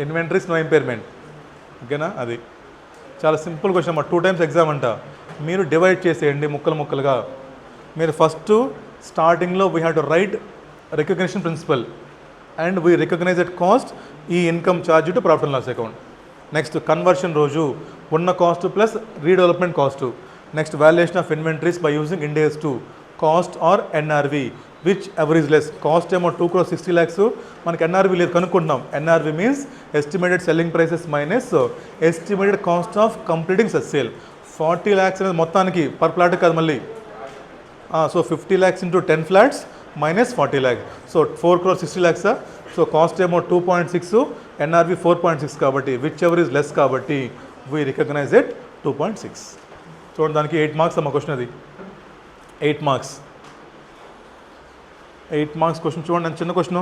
Inventories no impairment. ఓకేనా? అది చాలా సింపుల్ క్వశ్చన్ అమ్మా. 2 times ఎగ్జామ్ అంట. మీరు డివైడ్ చేసేయండి ముక్కలుగా. మీరు ఫస్ట్ స్టార్టింగ్లో we have to write recognition principle and we recognise at cost ఈ income charge to profit and loss account. Next conversion రోజు ఉన్న cost plus redevelopment cost. Next valuation of inventories by using Ind AS 2 cost or NRV whichever is less. Cost ఏమో 2 crore 60 lakhs, మనకి NRV లేదు కనుక్కుంటున్నాం. NRV మీన్స్ estimated selling prices minus estimated cost of completing such sale. 40 lakhs అనేది మొత్తానికి per plot కాదు మళ్ళీ. So 50 lakhs into 10 flats minus 40 lakhs. So 4 crore 60 lakhs. So cost ఏమో 2.6, NRV 4.6 కాబట్టి విచ్ ఎవర్ ఈజ్ లెస్ కాబట్టి వీ రికగ్నైజ్ ఎట్ 2.6. చూడండి దానికి 8 marks అమ్మ క్వశ్చన్. అది 8 marks. 8 marks question. చూడండి చిన్న క్వశ్చన్.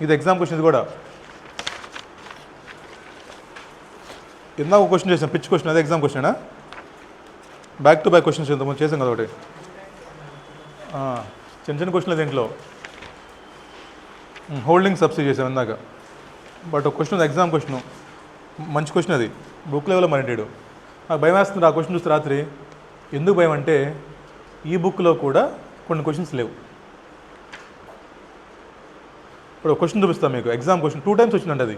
ఇది ఎగ్జామ్ క్వశ్చన్ ఇది కూడా. ఇందాక ఒక క్వశ్చన్ చేసాం, పిచ్ క్వశ్చన్, అదే ఎగ్జామ్ క్వశ్చనా? బ్యాక్ టు బ్యాక్ క్వశ్చన్స్ ఇంతకుముందు చేసాం కదా ఒకటి. చిన్న చిన్న క్వశ్చన్లు దీంట్లో. హోల్డింగ్ సబ్సిడీ చేసాం ఇందాక. బట్ ఒక క్వశ్చన్ ఎగ్జామ్ క్వశ్చను, మంచి క్వశ్చన్ అది, బుక్ లెవెల్లో మరింటాడు. నాకు భయం వేస్తుంది ఆ క్వశ్చన్ చూస్తే రాత్రి. ఎందుకు భయం అంటే ఈ బుక్లో కూడా కొన్ని క్వశ్చన్స్ లేవు. ఇప్పుడు క్వశ్చన్ చూపిస్తాను మీకు, ఎగ్జామ్ క్వశ్చన్ 2 times వచ్చిందండి అది.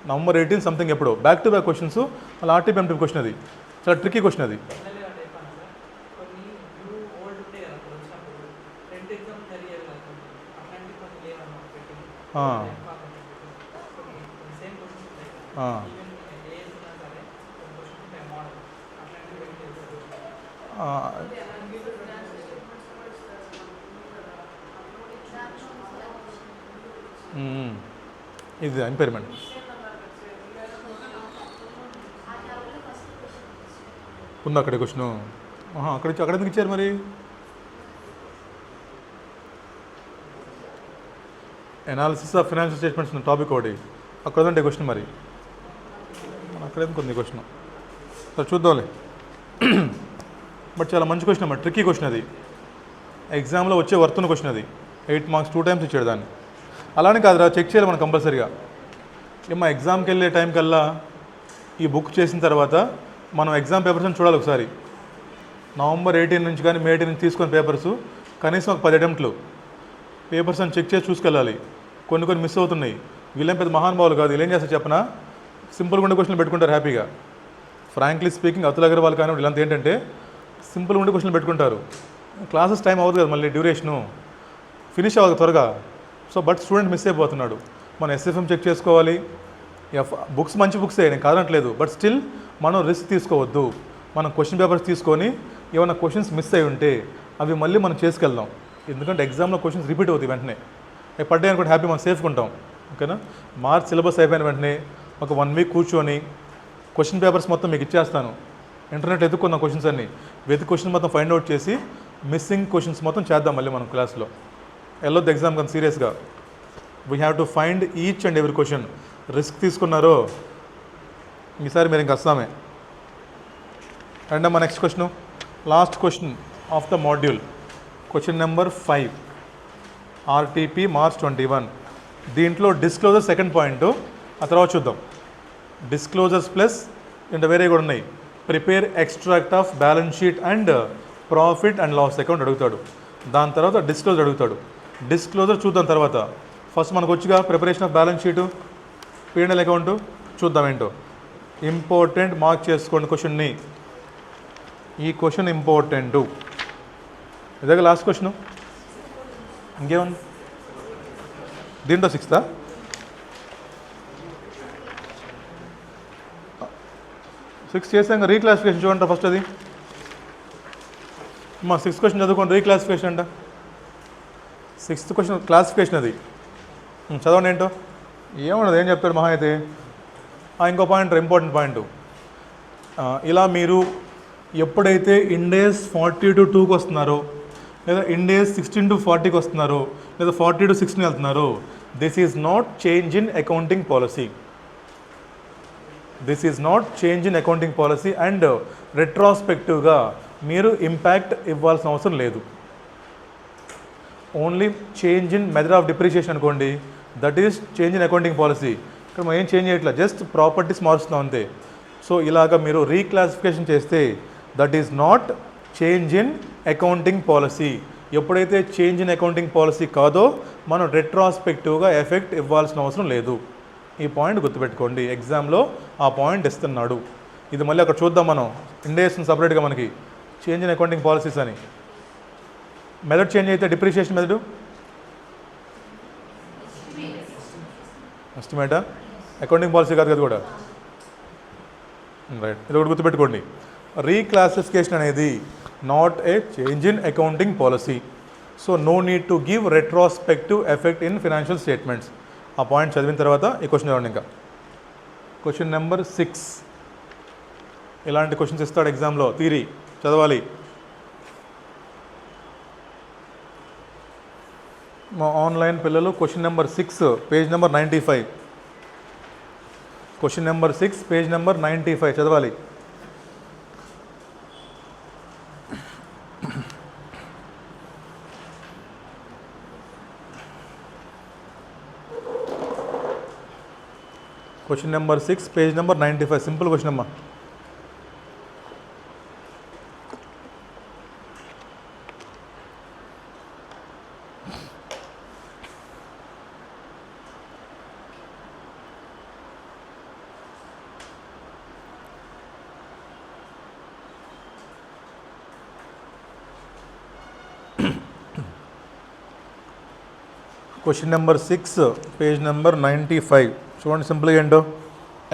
November 18 సంథింగ్ ఎప్పుడో, బ్యాక్ టు బ్యాక్ క్వశ్చన్స్, అలా ఆర్టీపీ ఎంటీ క్వశ్చన్ అది, చాలా ట్రిక్కీ క్వశ్చన్ అది. ఇది ఇంపైర్మెంట్. ఉంది అక్కడ క్వశ్చన్. అక్కడ ఎందుకు ఇచ్చారు మరి? Analysis of financial statements topic ఒకటి అక్కడ ఉందంటే క్వశ్చన్. మరి అక్కడ ఎందుకు ఉంది క్వశ్చన్? సరే చూద్దాంలే. బట్ చాలా మంచి క్వశ్చన్ అన్నమాట, ట్రిక్కీ క్వశ్చన్ అది. ఎగ్జామ్లో వచ్చే వర్తున్న క్వశ్చన్ అది. 8 marks 2 times ఇచ్చాడు దాన్ని. అలానే కాదురా, చెక్ చేయాలి మనం కంపల్సరీగా. ఏమో ఎగ్జామ్కి వెళ్ళే టైం కల్లా ఈ బుక్ చేసిన తర్వాత మనం ఎగ్జామ్ పేపర్స్ అని చూడాలి ఒకసారి. November 18 నుంచి కానీ May 18 నుంచి తీసుకొని పేపర్స్ కనీసం ఒక 10 attempts పేపర్స్ అని చెక్ చేసి చూసుకెళ్ళాలి. కొన్ని మిస్ అవుతున్నాయి. వీళ్ళేం పెద్ద మహానుభావులు కాదు. వీళ్ళు ఏం చేస్తారు చెప్పనా, సింపుల్గా ఉండే క్వశ్చన్లు పెట్టుకుంటారు హ్యాపీగా. ఫ్రాంక్లీ స్పీకింగ్ అతుల్ అగర్వాల్ కానీ వీళ్ళంతా ఏంటంటే సింపుల్గా ఉండే క్వశ్చన్లు పెట్టుకుంటారు. క్లాసెస్ టైం అవ్వదు కదా, మళ్ళీ డ్యూరేషను ఫినిష్ అవ్వదు త్వరగా. సో బట్ స్టూడెంట్ మిస్ అయిపోతున్నాడు. మనం ఎస్ఎఫ్ఎం చెక్ చేసుకోవాలి. బుక్స్ మంచి బుక్సే, నేను కాదనట్లేదు. బట్ స్టిల్ మనం రిస్క్ తీసుకోవద్దు. మనం క్వశ్చన్ పేపర్స్ తీసుకొని ఏమైనా క్వశ్చన్స్ మిస్ అయి ఉంటే అవి మళ్ళీ మనం చేసుకెళ్దాం. ఎందుకంటే ఎగ్జామ్లో క్వశ్చన్స్ రిపీట్ అవుతాయి వెంటనే. పడ్డాయి అనుకుంటే హ్యాపీ, మనం సేఫ్గా ఉంటాం. ఓకేనా? మార్చ్ సిలబస్ అయిపోయిన వెంటనే ఒక 1 week కూర్చొని క్వశ్చన్ పేపర్స్ మొత్తం మీకు ఇచ్చేస్తాను. ఇంటర్నెట్ ఎత్తుక్కున్న క్వశ్చన్స్ అన్నీ క్వశ్చన్ మొత్తం ఫైండ్ అవుట్ చేసి మిస్సింగ్ క్వశ్చన్స్ మొత్తం చేద్దాం మళ్ళీ మనం క్లాస్లో. వెళ్ళొద్దు ఎగ్జామ్ కానీ సీరియస్గా. We have to find each and every question. Risk తీసుకున్నారో ఈసారి మీరు ఇంక వస్తామే. అండ్ మా next question, last question of the module, question number 5, RTP March 21. దీంట్లో డిస్క్లోజర్ సెకండ్ పాయింట్, ఆ తర్వాత చూద్దాం. డిస్క్లోజర్స్ ప్లస్ ఇంకా వేరే కూడా ఉన్నాయి. Prepare extract of balance sheet and profit and loss account అడుగుతాడు. దాని తర్వాత డిస్క్లోజర్ అడుగుతాడు. డిస్క్లోజర్ చూద్దాం తర్వాత. ఫస్ట్ మనకు వచ్చిగా preparation of balance sheet, P&L account చూద్దాం ఏంటో. ఇంపార్టెంట్ మార్క్ చేసుకోండి క్వశ్చన్ని. ఈ క్వశ్చన్ ఇంపార్టెంటు. ఇదే లాస్ట్ క్వశ్చను, ఇంకేముంది దీంట్లో? 6th 6 చేసాక రీక్లాసిఫికేషన్ చూడండి ఫస్ట్. అది మా 6th క్వశ్చన్ చదువుకోండి. రీక్లాసిఫికేషన్ అంట 6th క్వశ్చన్ క్లాసిఫికేషన్. అది చదవండి ఏంటో. ఏమన్నది, ఏం చెప్తాడు మహా అయితే. ఇంకో పాయింట్, ఇంపార్టెంట్ పాయింట్. ఇలా మీరు ఎప్పుడైతే ఇండేస్ 40 to 2కి వస్తున్నారో, లేదా ఇండేస్ 16 to 40కి వస్తున్నారో, లేదా 40 to 16 వెళ్తున్నారో, this is not change in accounting policy. This is not change in accounting policy and రెట్రాస్పెక్టివ్గా మీరు ఇంపాక్ట్ ఇవ్వాల్సిన అవసరం లేదు. Only change in method of depreciation అనుకోండి, that is change in accounting policy. ఇక్కడ మనం ఏం చేంజ్ చేయట్లా, జస్ట్ ప్రాపర్టీస్ మారుస్తున్నాం అంతే. సో ఇలాగ మీరు రీక్లాసిఫికేషన్ చేస్తే that is not change in accounting policy. ఎప్పుడైతే చేంజ్ ఇన్ అకౌంటింగ్ పాలసీ కాదో మనం రెట్రాస్పెక్టివ్గా ఎఫెక్ట్ ఇవ్వాల్సిన అవసరం లేదు. ఈ పాయింట్ గుర్తుపెట్టుకోండి, ఎగ్జామ్లో ఆ పాయింట్ ఇస్తున్నాడు. ఇది మళ్ళీ అక్కడ చూద్దాం మనం. ఇండేషన్ సపరేట్గా మనకి చేంజ్ ఇన్ అకౌంటింగ్ పాలసీస్ అని. మెథడ్ చేంజ్ అయితే డిప్రిషియేషన్ మెథడ్ ఎస్టిమేటా, అకౌంటింగ్ పాలసీ కాదు కదా కూడా. రైట్, ఇది ఒకటి గుర్తుపెట్టుకోండి. రీక్లాసిఫికేషన్ అనేది not a change in accounting policy. So no need to give retrospective effect in financial statements. ఆ పాయింట్ చదివిన తర్వాత ఈ క్వశ్చన్ చదవండి. ఇంకా క్వశ్చన్ నెంబర్ 6. ఇలాంటి క్వశ్చన్స్ ఇస్తాడు ఎగ్జామ్లో, థియరీ చదవాలి. మా ఆన్లైన్ పిల్లలు question number 6 page number 95. Question number 6 page number 95 చదవాలి. Question number 6 page number 95 simple question అమ్మా. క్వశ్చన్ నెంబర్ 6 పేజ్ నెంబర్ 95 చూడండి. సింపుల్గా ఏంటో,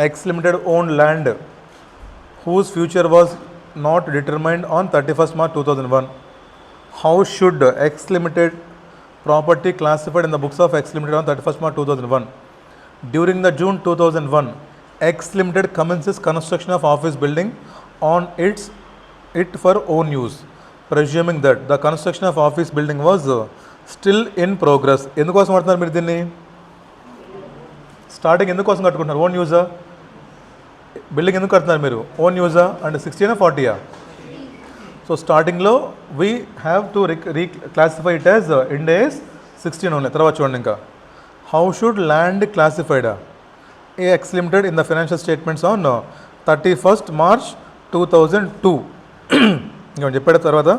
X limited own land whose future was not determined on 31st March 2001. How should X limited property classified in the books of X limited on 31st March 2001? During the June 2001, X limited commences construction of office building on it for own use, presuming that the construction of office building was still in progress. ఎందుకోసం కడుతున్నారు మీరు దీన్ని? Starting ఎందుకోసం కట్టుకుంటున్నారు? Own యూజా? Building ఎందుకు కడుతున్నారు మీరు? Own యూజా? And 60 40? So స్టార్టింగ్లో we have to reclassify it as Ind AS 16 only. తర్వాత చూడండి ఇంకా, how should land classified a X limited in the financial statements on 31st March 2002? ఇంకా చెప్పాడు. తర్వాత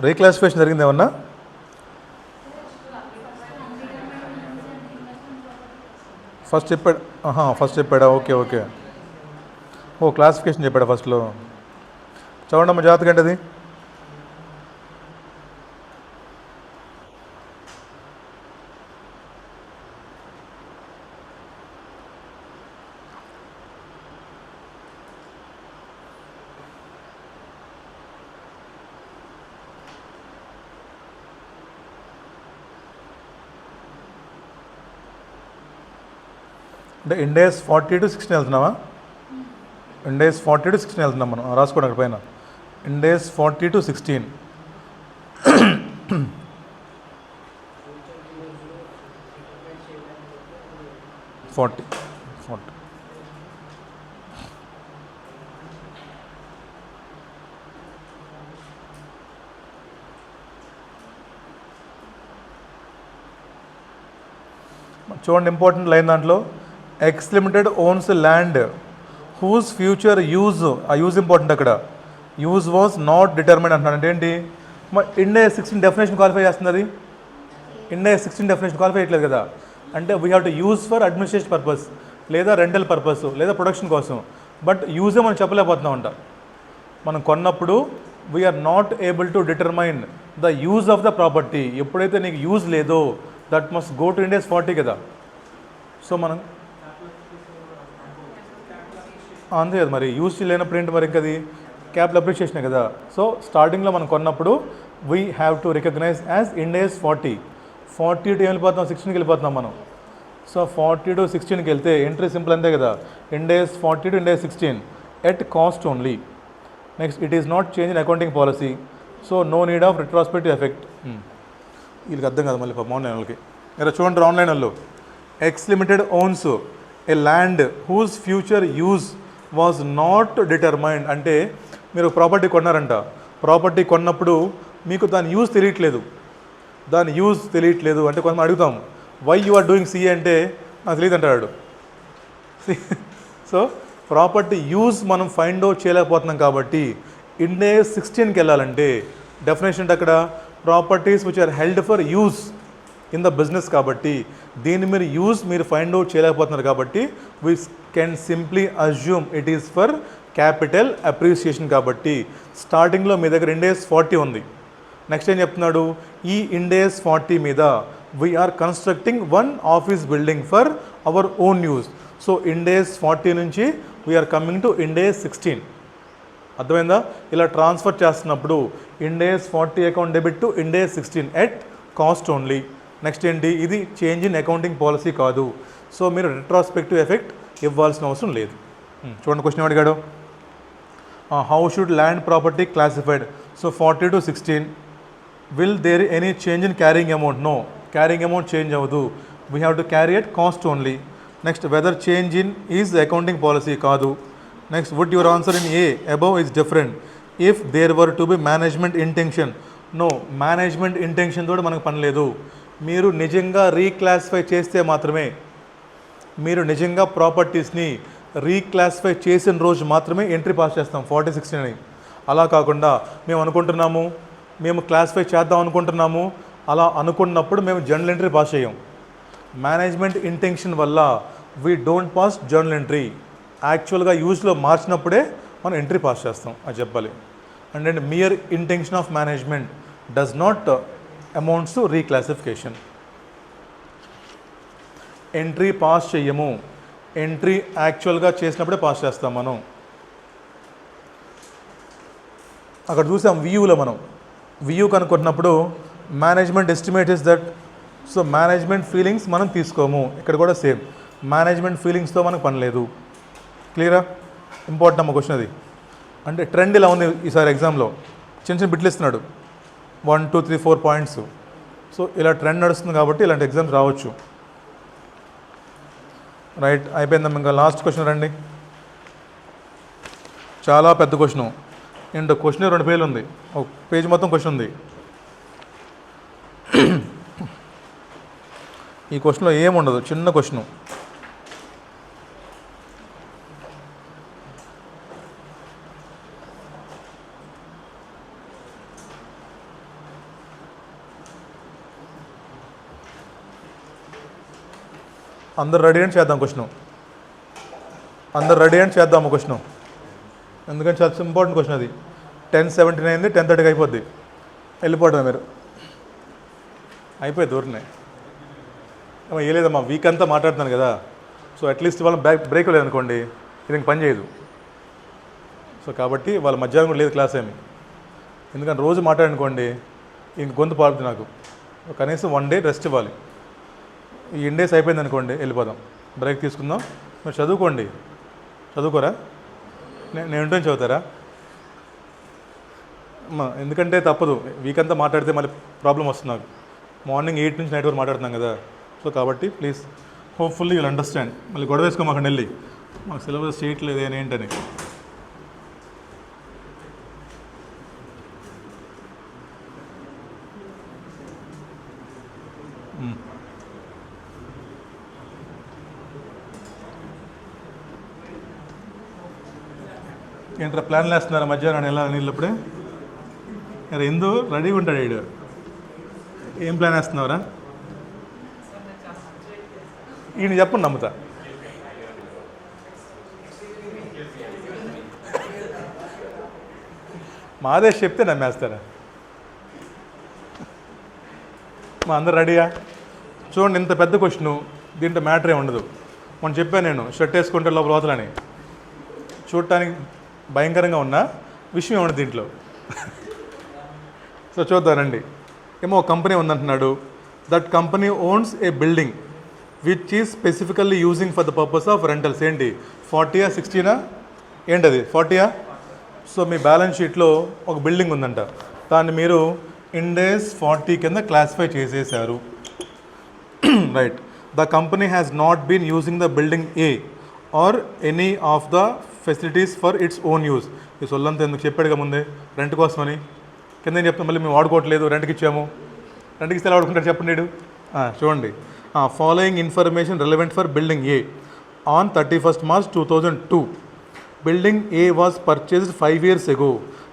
రీక్లాసిఫికేషన్ జరిగింది ఏమన్నా? ఫస్ట్ చెప్పాడా? ఓకే. ఓ క్లాసిఫికేషన్ చెప్పాడా ఫస్ట్లో? చూడండి అమ్మ జాగ్రత్తగా ఏంటది. అంటే ఇండేస్ 40 to 16 వెళ్తున్నావా? ఇండేస్ 40 to 16 వెళ్తున్నాం మనం. రాసుకోండి అక్కడ పైన, ఇండేస్ 40 to 16. చూడండి ఇంపార్టెంట్ లైన్ దాంట్లో, X limited owns land whose future use, ఆ యూజ్ ఇంపార్టెంట్ అక్కడ. యూజ్ వాజ్ నాట్ డిటర్మైన్ అంటున్నాడు. అంటే ఏంటి? ఇండ్ AS 16 డెఫినేషన్ క్వాలిఫై చేస్తుంది. అది ఇండ్ AS 16 డెఫినేషన్ క్వాలిఫై చేయట్లేదు కదా. అంటే we have to use for administration purpose, లేదా రెంటల్ పర్పస్, లేదా ప్రొడక్షన్ కోసం. బట్ యూజే మనం చెప్పలేకపోతున్నామంట. మనం కొన్నప్పుడు we are not able to determine the use of the property. ఎప్పుడైతే నీకు యూజ్ లేదో that must go to Ind AS 40 కదా. సో మనం అంతే కదా మరి, యూజ్ లేనప్పుడు ఏంటి మరి? ఇంకది క్యాపిటల్ అప్రిషియేషనే కదా. సో స్టార్టింగ్లో మనం కొన్నప్పుడు we have to recognise as Ind AS 40. 40 to వెళ్ళిపోతున్నాం, 16కి వెళ్ళిపోతున్నాం మనం. సో 40 to 16కి వెళ్తే ఎంట్రీ సింపుల్ అంతే కదా. Ind AS 40 to Ind AS 16 at cost only. Next, it is not change in accounting policy, so no need of retrospective effect. వీళ్ళకి అర్థం కదా మళ్ళీ ఆన్లైన్ వాళ్ళకి. ఇలా చూడండి ఆన్లైన్ వాళ్ళు, X limited owns a land whose future use was not determined. అంటే మీరు ప్రాపర్టీ కొన్నారంట, ప్రాపర్టీ కొన్నప్పుడు మీకు దాని యూజ్ తెలియట్లేదు. అంటే కొంతమంది అడుగుతాం, why you are doing CA అంటే నాకు తెలియదు అంటాడు. సో ప్రాపర్టీ యూజ్ మనం ఫైండ్ అవుట్ చేయలేకపోతున్నాం కాబట్టి ఇండ్ AS 16కి వెళ్ళాలంటే డెఫినేషన్ అంటే అక్కడ properties which are held for use in the business. కాబట్టి దీన్ని మీరు ఫైండ్ అవుట్ చేయలేకపోతున్నారు కాబట్టి we can simply assume it is for capital appreciation. కాబట్టి స్టార్టింగ్లో మీ దగ్గర ఇండ్ AS 40 ఉంది. నెక్స్ట్ ఏం చెప్తున్నాడు? ఈ ఇండ్ AS 40 మీద we are constructing one office building for our own use. So Ind AS 40 నుంచి we are coming to Ind AS 16. అర్థమైందా? ఇలా ట్రాన్స్ఫర్ చేస్తున్నప్పుడు Ind AS 40 account debit to Ind AS 16 at cost only. Next ఏంటి? ఇది చేంజ్ ఇన్ అకౌంటింగ్ పాలసీ కాదు. So మీరు retrospective effect ఇవ్వాల్సిన అవసరం లేదు. చూడండి క్వశ్చన్ అడిగాడు, How should land property classified? So 40 to 16. Will there any change in carrying amount? No, carrying amount change avadu. We have to carry at cost only. Next, whether change in is the accounting policy kaadu. Next, would your answer in A above is different if there were to be management intention? No, management intention తోటి మనకు పని లేదు. మీరు నిజంగా రీక్లాసిఫై చేస్తే మాత్రమే, మీరు నిజంగా ప్రాపర్టీస్ని రీక్లాసిఫై చేసిన రోజు మాత్రమే ఎంట్రీ పాస్ చేస్తాం 40/16 అని. అలా కాకుండా మేము అనుకుంటున్నాము, మేము క్లాసిఫై చేద్దాం అనుకుంటున్నాము, అలా అనుకున్నప్పుడు మేము జర్నల్ ఎంట్రీ పాస్ చేయం. మేనేజ్మెంట్ ఇంటెన్షన్ వల్ల we don't pass journal entry. యాక్చువల్గా యూజ్లో మార్చినప్పుడే మనం ఎంట్రీ పాస్ చేస్తాం అది చెప్పాలి. And mere intention of management does not amounts to reclassification. Entry pass చెయ్యము, ఎంట్రీ యాక్చువల్గా చేసినప్పుడే పాస్ చేస్తాం మనం. అక్కడ చూసాం వియూలో మనం వ్యూ కనుక్కున్నప్పుడు management estimate is that. So management feelings మనం తీసుకోము. ఇక్కడ కూడా సేమ్ మేనేజ్మెంట్ ఫీలింగ్స్తో మనకు పని లేదు. క్లియరా? ఇంపార్టెంట్ అమ్మ క్వశ్చన్ అది. అంటే ట్రెండ్ ఇలా ఉంది ఈసారి ఎగ్జామ్లో, చిన్న చిన్న బిట్లు ఇస్తున్నాడు 1 2 3 4 పాయింట్స్. సో ఇలా ట్రెండ్ నడుస్తుంది కాబట్టి ఇలాంటి ఎగ్జామ్స్ రావచ్చు. రైట్, అయిపోయిందమ్మా. ఇంకా లాస్ట్ క్వశ్చన్ రండి. చాలా పెద్ద క్వశ్చను. ఏంటో క్వశ్చన్ 2 పేజీలు ఉంది, ఒక పేజ్ మొత్తం క్వశ్చన్ ఉంది. ఈ క్వశ్చన్లో ఏముండదు, చిన్న క్వశ్చను. అందరు రెడీ అని చేద్దాం క్వశ్చను, అందరు రెడీ అని చేద్దాము క్వశ్చను. ఎందుకంటే చాలా ఇంపార్టెంట్ క్వశ్చన్ అది. 10:79 10:30 అయిపోద్ది, వెళ్ళిపోవడమే మీరు. అయిపోయింది ఊరినే. ఏ లేదమ్మా, వీక్ అంతా మాట్లాడుతున్నాను కదా. సో అట్లీస్ట్ వాళ్ళ బ్రేక్ లేదనుకోండి, ఇది ఇంక పని చేయదు. సో కాబట్టి వాళ్ళ మధ్యాహ్నం కూడా లేదు క్లాస్ ఏమి. ఎందుకంటే రోజు మాట్లాడనుకోండి ఇంక గొంతు పాడుతుంది నాకు. కనీసం 1 డే రెస్ట్ ఇవ్వాలి. ఈ ఇండేస్ అయిపోయింది అనుకోండి, వెళ్ళిపోదాం, బ్రేక్ తీసుకుందాం. మీరు చదువుకోండి. చదువుకోరా? నేను ఉంటుంది చదువుతారా? ఎందుకంటే తప్పదు, వీక్ అంతా మాట్లాడితే మళ్ళీ ప్రాబ్లం వస్తుంది నాకు. మార్నింగ్ 8 నుంచి నైట్ వరకు మాట్లాడుతున్నాం కదా. సో కాబట్టి ప్లీజ్, హోప్ఫుల్లీ యూల్ అండర్స్టాండ్. మళ్ళీ గొడవ వేసుకోమాకండి వెళ్ళి, మాకు సిలబస్ చేయట్లేదు అని ఏంటని. ఏంట్రా ప్లాన్లు వేస్తున్నారా మధ్యాహ్నం ఎలా నీళ్ళప్పుడే? అరే ఎందు రెడీగా ఉంటాడు వీడు. ఏం ప్లాన్ వేస్తున్నావురా? ఈయన చెప్పండి, నమ్ముతా. మాదేశ్ చెప్తే నమ్మేస్తారా? మా అందరు రెడీయా? చూడండి, ఇంత పెద్ద క్వశ్చను, దీంట్లో మ్యాటరే ఉండదు. మనం చెప్పాను నేను, షర్ట్ వేసుకుంటే లోపల లోతలని. చూడటానికి భయంకరంగా ఉన్న విషయం ఏమన్నా దీంట్లో. సో చూద్దానండి. ఏమో ఒక కంపెనీ ఉందంటున్నాడు. That company owns a building which is specifically using for the purpose of rentals. ఏంటి 40 60 ఏంటది 40? సో మీ బ్యాలెన్స్ షీట్లో ఒక బిల్డింగ్ ఉందంట, దాన్ని మీరు ఇండేస్ 40 కింద క్లాసిఫై చేసేసారు. Right. The company has not been using the building a or any of the facilities for its own use. ఈ సొల్లంతా ఎందుకు చెప్పాడుగా ముందే, రెంట్ కోసమని. కింద ఏం చెప్తాం, మళ్ళీ మేము వాడుకోవట్లేదు, రెంట్కి ఇచ్చాము. రెంట్కి ఇస్తే ఎలా వాడుకుంటారు చెప్పండి. చూడండి, following information relevant for building A on 31st March 2002. Building A was purchased 5 years ago.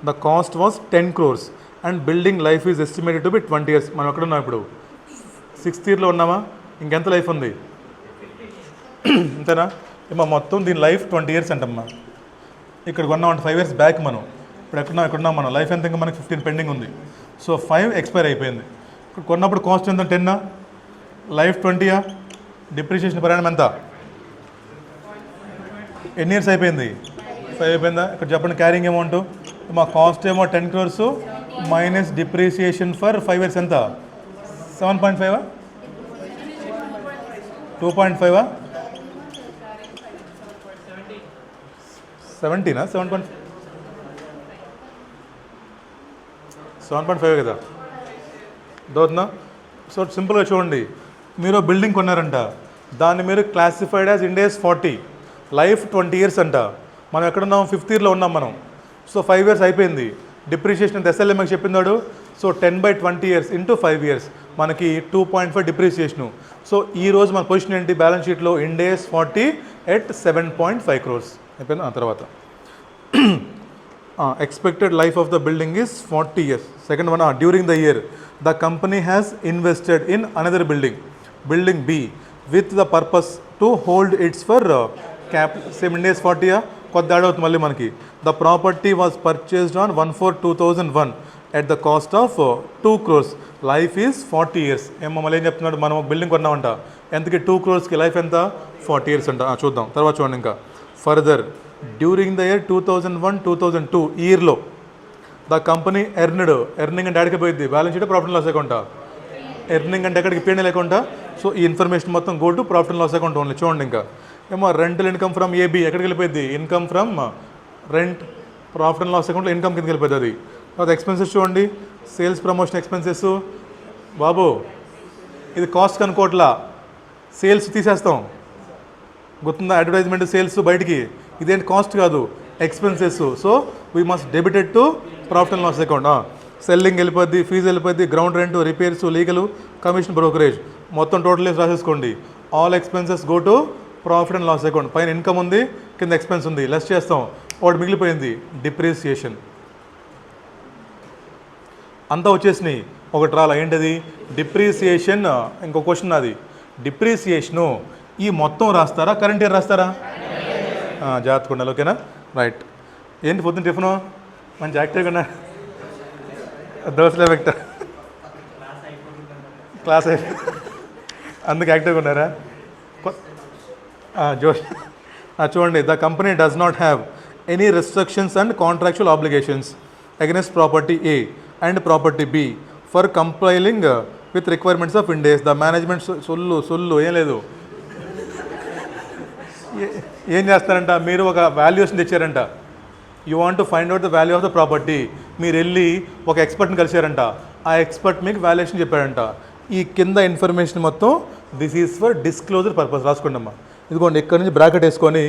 The cost was 10 crores and building life is estimated to be 20 years. మనం ఎక్కడ ఉన్నాం ఇప్పుడు? 6th yearలో ఉన్నామా? ఇంకెంత లైఫ్ ఉంది? అంతేనా? ఏమో మొత్తం దీని లైఫ్ 20 years అంటమ్మా. ఇక్కడ కొన్నామంటే 5 years బ్యాక్. మనం ఇప్పుడు ఎక్కడున్నాం మనం? లైఫ్ ఎంత? ఇంకా మనకి 15 పెండింగ్ ఉంది. సో 5 ఎక్స్పైర్ అయిపోయింది. ఇక్కడ కొన్నప్పుడు కాస్ట్ ఎంత? 10. లైఫ్ 20. డిప్రిషియేషన్ ప్రయాణం ఎంత? ఎన్ని ఇయర్స్ అయిపోయింది? 5 అయిపోయిందా? ఇక్కడ చెప్పండి క్యారింగ్ అమౌంట్. మా కాస్ట్ ఏమో 10 crores minus depreciation for 5 years ఎంత? 7.5? 2.5? 17? 7.5? 7.5 కదా దోతుందా? సో సింపుల్గా చూడండి, మీరు బిల్డింగ్ కొన్నారంట, దాన్ని మీరు క్లాసిఫైడ్ యాజ్ ఇండేస్ 40, లైఫ్ 20 years అంట. మనం ఎక్కడున్నాం? 5th yearలో ఉన్నాం మనం. సో 5 years అయిపోయింది. డిప్రిషియేషన్ ఎంత SLMకి చెప్పిందాడు? సో 10/20 years ఇంటూ 5 years మనకి 2.5 డిప్రిసియేషను. సో ఈరోజు మన పొజిషన్ ఏంటి బ్యాలెన్స్ షీట్లో? ఇండేస్ 40 at 7.5 crores అయిపోయింది. ఆ తర్వాత expected life of the building is 40 years. Second one, during the year the company has invested in another building, building B, with the purpose to hold its for cap. Same India's 40 కొద్ది add అవుతుంది మళ్ళీ మనకి. The property was purchased on 1/4/2001 at the cost of 2 crores. Life is 40 years. ఏమో మళ్ళీ ఏం చెప్తున్నాడు? మనం building కొన్నామంట, ఎంతకి? 2 crores లైఫ్ ఎంత? 40 years అంట. చూద్దాం తర్వాత చూడండి. ఇంకా ఫర్దర్, డ్యూరింగ్ ద ఇయర్ 2001-2002 ఇయర్లో ద కంపెనీ ఎర్నింగ్ అంటే ఎక్కడికి పోయింది? Balance sheet, profit and loss account. Earning అంటే ఎక్కడికి? P&L అకౌంట్. సో ఈ ఇన్ఫర్మేషన్ మొత్తం go to profit and loss account only. చూడండి ఇంకా ఏమో రెంటల్ ఇన్కమ్ ఫ్రమ్ ఏబీ ఎక్కడికి వెళ్ళిపోయింది? Income from rent, profit and loss అకౌంట్లో ఇన్కమ్ కిందకి వెళ్ళిపోతుంది అది. తర్వాత ఎక్స్పెన్సెస్ చూడండి, సేల్స్ ప్రమోషన్ ఎక్స్పెన్సెస్. బాబు ఇది కాస్ట్ కనుకోట్లా, సేల్స్ తీసేస్తాం, గుర్తుందా? అడ్వర్టైజ్మెంట్, సేల్స్ బయటికి, ఇదేంటి కాస్ట్ కాదు, expenses. So we must debited to profit and loss account. Selling వెళ్ళిపోద్ది, ఫీజు వెళ్ళిపోద్ది, ground rent, repairs, legal, commission, brokerage, మొత్తం టోటల్ రాసేసుకోండి. All expenses go to profit and loss account. పైన ఇన్కమ్ ఉంది, కింద ఎక్స్పెన్స్ ఉంది, లెస్ చేస్తాం, ఒకటి మిగిలిపోయింది డిప్రిసియేషన్. అంతా వచ్చేసినాయి, ఒకటి రాలా. ఏంటది? డిప్రిసియేషన్. ఇంకో క్వశ్చన్ అది, డిప్రిసియేషను ఈ మొత్తం రాస్తారా, కరెంట్ ఇయర్ రాస్తారా? జాగ్రత్తగా ఉండాలి, ఓకేనా? రైట్. ఏంటి పొద్దున్న టిఫిను? మంచి యాక్టివ్గా ఉన్నా, దోశలు ఎఫెక్ట్, క్లాస్ అయిపోయి అందుకు యాక్టివ్గా ఉన్నారా? జోష్. చూడండి, the company does not have any restrictions and contractual obligations against property A and property B for complying with requirements of Ind AS. The management సొల్లు ఏం లేదు. ఏం చేస్తారంట? మీరు ఒక వాల్యుయేషన్ తెచ్చారంట, you want to find out the value of the property. మీరు వెళ్ళి ఒక ఎక్స్పర్ట్ని కలిసారంట, ఆ ఎక్స్పర్ట్ మీకు వాల్యుయేషన్ చెప్పాడంట. ఈ కింద ఇన్ఫర్మేషన్ మొత్తం this is for disclosure purpose. రాసుకోండి అమ్మా, ఇదిగోండి ఇక్కడ నుంచి బ్రాకెట్ వేసుకొని,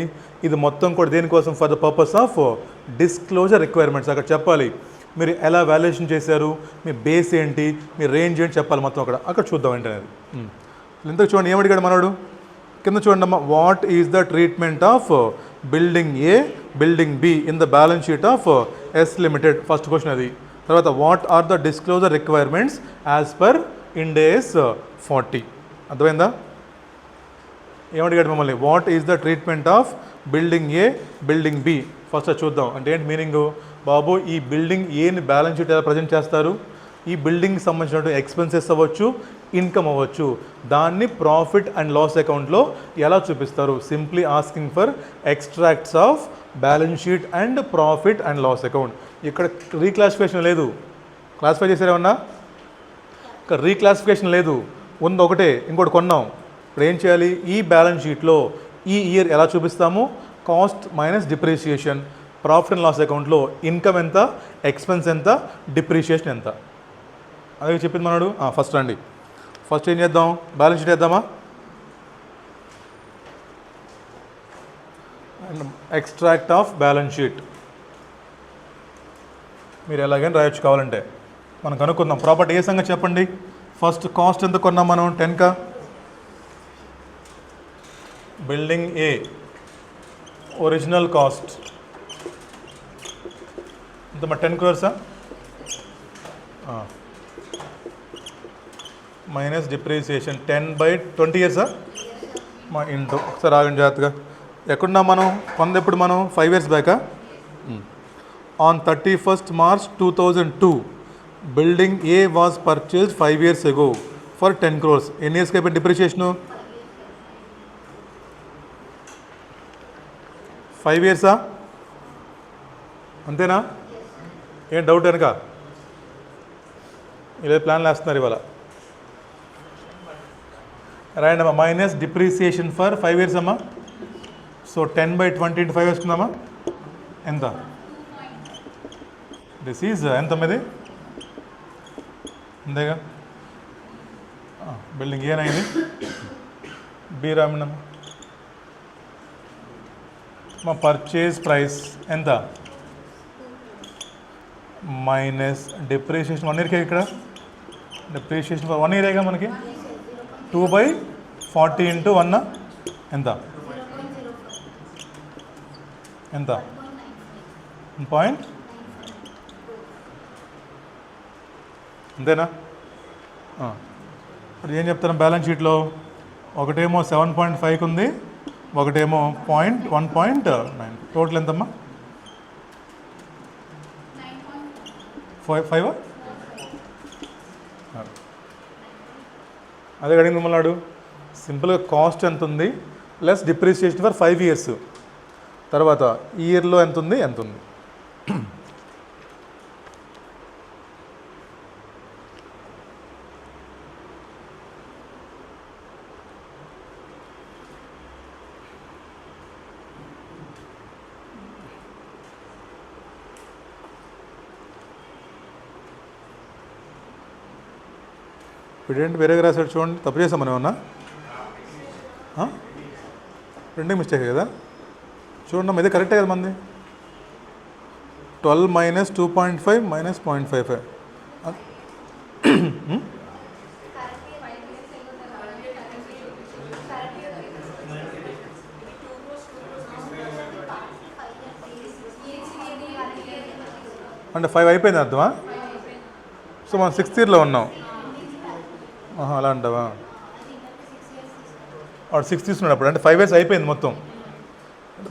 ఇది మొత్తం కూడా దేనికోసం? For the purpose of disclosure requirements. అక్కడ చెప్పాలి మీరు ఎలా వాల్యుయేషన్ చేశారు, మీ బేస్ ఏంటి, మీ రేంజ్ ఏంటి చెప్పాలి మొత్తం. అక్కడ చూద్దాం ఏంటనేది. ఇంతకు చూడండి ఏమడిగాడు మనోడు, కింద చూడండి అమ్మా. What is the treatment of building A, building B in the balance sheet of S limited? First question అది. తర్వాత what are the disclosure requirements as per Ind AS 40? అర్థమైందా? ఏమడిగాడు మమ్మల్ని? What is the treatment of building A, building B. First చూద్దాం అంటే ఏంటి meaning. బాబు ఈ building ఏని బ్యాలెన్స్ షీట్ ఎలా ప్రజెంట్ చేస్తారు? ఈ బిల్డింగ్కి సంబంధించినటువంటి ఎక్స్పెన్సెస్ అవ్వచ్చు, ఇన్కమ్ అవ్వచ్చు, దాన్ని ప్రాఫిట్ అండ్ లాస్ అకౌంట్లో ఎలా చూపిస్తారు? Simply asking for extracts of balance sheet and profit and loss account. ఇక్కడ రీక్లాసిఫికేషన్ లేదు. క్లాసిఫై చేశారేమన్నా? ఇక్కడ రీక్లాసిఫికేషన్ లేదు, ఉంది ఒకటే, ఇంకోటి కొన్నాం. ఇప్పుడు ఏం చేయాలి? ఈ బ్యాలెన్స్ షీట్లో ఈ ఇయర్ ఎలా చూపిస్తాము? Cost minus depreciation. Profit and loss అకౌంట్లో ఇన్కమ్ ఎంత, ఎక్స్పెన్స్ ఎంత, డిప్రిసియేషన్ ఎంత, అదే చెప్పింది మనడు. ఫస్ట్ రండి, ఫస్ట్ ఏం చేద్దాం? బ్యాలెన్స్ షీట్ వేద్దామా? ఎక్స్ట్రాక్ట్ ఆఫ్ బ్యాలెన్స్ షీట్ మీరు ఎలాగైనా రాయొచ్చు కావాలంటే. మనం కనుక్కుందాం. ప్రాపర్టీ ఏ సంగతి చెప్పండి. ఫస్ట్ కాస్ట్ ఎంత కొన్నాం మనం? 10కా. బిల్డింగ్ ఏ ఒరిజినల్ కాస్ట్ ఎంత? 10 crores మైనస్ డిప్రిసియేషన్ 10/20 years మా ఇంటూ. ఒకసారి ఆగండి జాగ్రత్తగా. ఎక్కడున్నాం మనం? ఎప్పుడు మనం 5 years బ్యాకా? On 31st March 2002 building A was purchased 5 years ago for 10 crores. ఎన్ని ఇయర్స్కి అయిపోయింది డిప్రిసియేషను? 5 years అంతేనా? ఏం డౌట్ వెనక? ఇలా ప్లాన్లు వేస్తున్నారు ఇవాళ. రాయండి అమ్మా. మైనస్ డిప్రిసియేషన్ ఫర్ 5 years అమ్మా. సో 10/20 into 5 వేసుకుందామా? ఎంత? దిస్ ఈజ్ ఎంత? ఇది అంతేగా. బిల్డింగ్ ఏనైంది, బి రామినమ్మ. మా పర్చేజ్ ప్రైస్ ఎంత, మైనస్ డిప్రిషియేషన్ 1 ఇయర్కే. ఇక్కడ డిప్రిషియేషన్ ఫర్ 1 ఇయరేగా మనకి. 2/40 × 1 ఎంత, ఎంత, పాయింట్, అంతేనా. ఇప్పుడు ఏం చెప్తాను బ్యాలెన్స్ షీట్లో, ఒకటేమో 7.5కి ఉంది, ఒకటేమో 1.9. టోటల్ ఎంతమ్మా, 5. అదే అడిగింది మిమ్మల్ని నాడు. సింపుల్గా కాస్ట్ ఎంత ఉంది ప్లస్ డిప్రిసియేషన్ ఫర్ 5 ఇయర్స్, తర్వాత ఇయర్లో ఎంత ఉంది. ఇప్పుడేంటి వేరేగా రాశాడు చూడండి, తప్పు చేసాం మనం ఏమన్నా, ప్రింటింగ్ మిస్టేక్ కదా. చూడండి ఇదే కరెక్టే కదా మంది. 12 - 2.5 - 0.55. అంటే 5 అయిపోయింది అర్థమా. సో మనం 6th ఇయర్లో ఉన్నాం. అలా అంటావా, వాడు 6 తీసుకున్నాడు అప్పుడు, అంటే 5 ఇయర్స్ అయిపోయింది మొత్తం.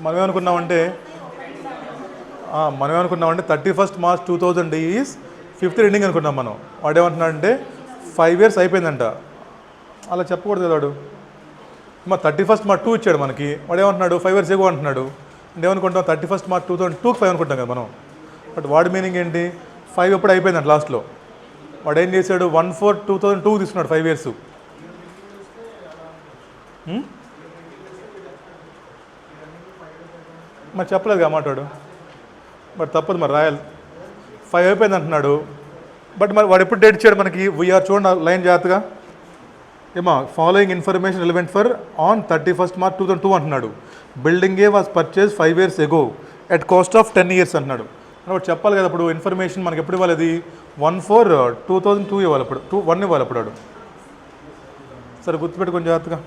మనం ఏమనుకున్నామంటే 31st March 2000 is 5th ending అనుకున్నాం మనం. వాడు ఏమంటున్నాడంటే 5 ఇయర్స్ అయిపోయిందంట. అలా చెప్పకూడదు కదా వాడు. 31st March 2 ఇచ్చాడు మనకి, వాడు ఏమంటున్నాడు 5 ఇయర్స్ ఎగో అంటున్నాడు. అంటే ఏమనుకుంటాం 31st March 2002కి 5 అనుకుంటాం కదా మనం. బట్ వాడి మీనింగ్ ఏంటి, 5 ఎప్పుడు అయిపోయిందంట లాస్ట్లో. వాడు ఏం చేశాడు 1/4/2002 తీసుకున్నాడు 5 ఇయర్స్. మరి చెప్పలేదు కదా మాట్లాడు. బట్ తప్పదు మరి రాయాలి. 5 అయిపోయింది అంటున్నాడు. బట్ మరి వాడు ఎప్పుడు డేట్ ఇచ్చాడు మనకి, వీఆర్ చూడండి లైన్ జాగ్రత్తగా. ఏమా following information relevant for on 31st March 2002 అంటున్నాడు. Building A was purchase 5 years ago at cost of 10 years అంటున్నాడు. వాడు చెప్పాలి కదా అప్పుడు ఇన్ఫర్మేషన్ మనకి ఎప్పుడు ఇవ్వాలి, అది 1/4/2002 ఇవ్వాలి, అప్పుడు 1 ఇవ్వాలి అప్పుడు వాడు. సరే గుర్తుపెట్టి కొంచెం జాగ్రత్తగా.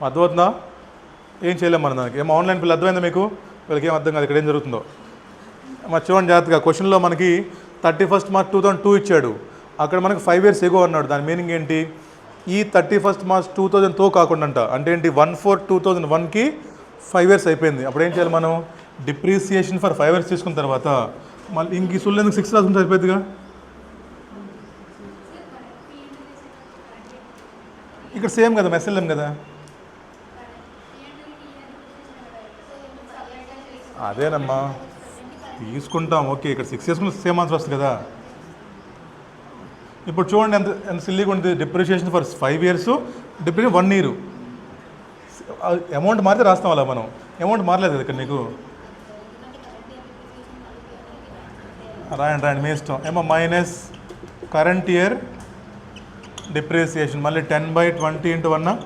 అర్థమవుతుందా, ఏం చేయలేము మనం దానికి. ఏమో ఆన్లైన్ పిల్లలు అర్థమైందా మీకు, వీళ్ళకి ఏం అర్థం కాదు ఇక్కడ ఏం జరుగుతుందో. మరి చూడండి జాగ్రత్తగా, క్వశ్చన్లో మనకి 31st March 2002 ఇచ్చాడు, అక్కడ మనకి 5 ఇయర్స్ ఎగో అన్నాడు. దాని మీనింగ్ ఏంటి, ఈ 31st March 2000తో కాకుండా అంట, అంటే ఏంటి 1/4/2001కి 5 ఇయర్స్ అయిపోయింది. అప్పుడు ఏం చేయాలి మనం, డిప్రిసియేషన్ ఫర్ 5 ఇయర్స్ తీసుకున్న తర్వాత మళ్ళీ ఇంక ఈ సుళ్ళు ఎందుకు 6 రాసుకుంటే సరిపోతుందిగా. ఇక్కడ సేమ్ కదా, మెస్ఎల్ఎం కదా. అదేనమ్మా తీసుకుంటాం, ఓకే. ఇక్కడ 6 చేసుకుంటే సేమ్ ఆన్సర్ వస్తుంది కదా. ఇప్పుడు చూడండి ఎంత ఎంత సిల్లీగా ఉంటుంది. Depreciation for 5 years, depreciation 1 year. Amount మారితే రాస్తాం అలా మనం, అమౌంట్ మారలేదు కదా ఇక్కడ నీకు. రాయండి మీ ఇష్టం. ఏమో మైనస్ కరెంట్ ఇయర్ డిప్రిసియేషన్, మళ్ళీ 10/20 × 1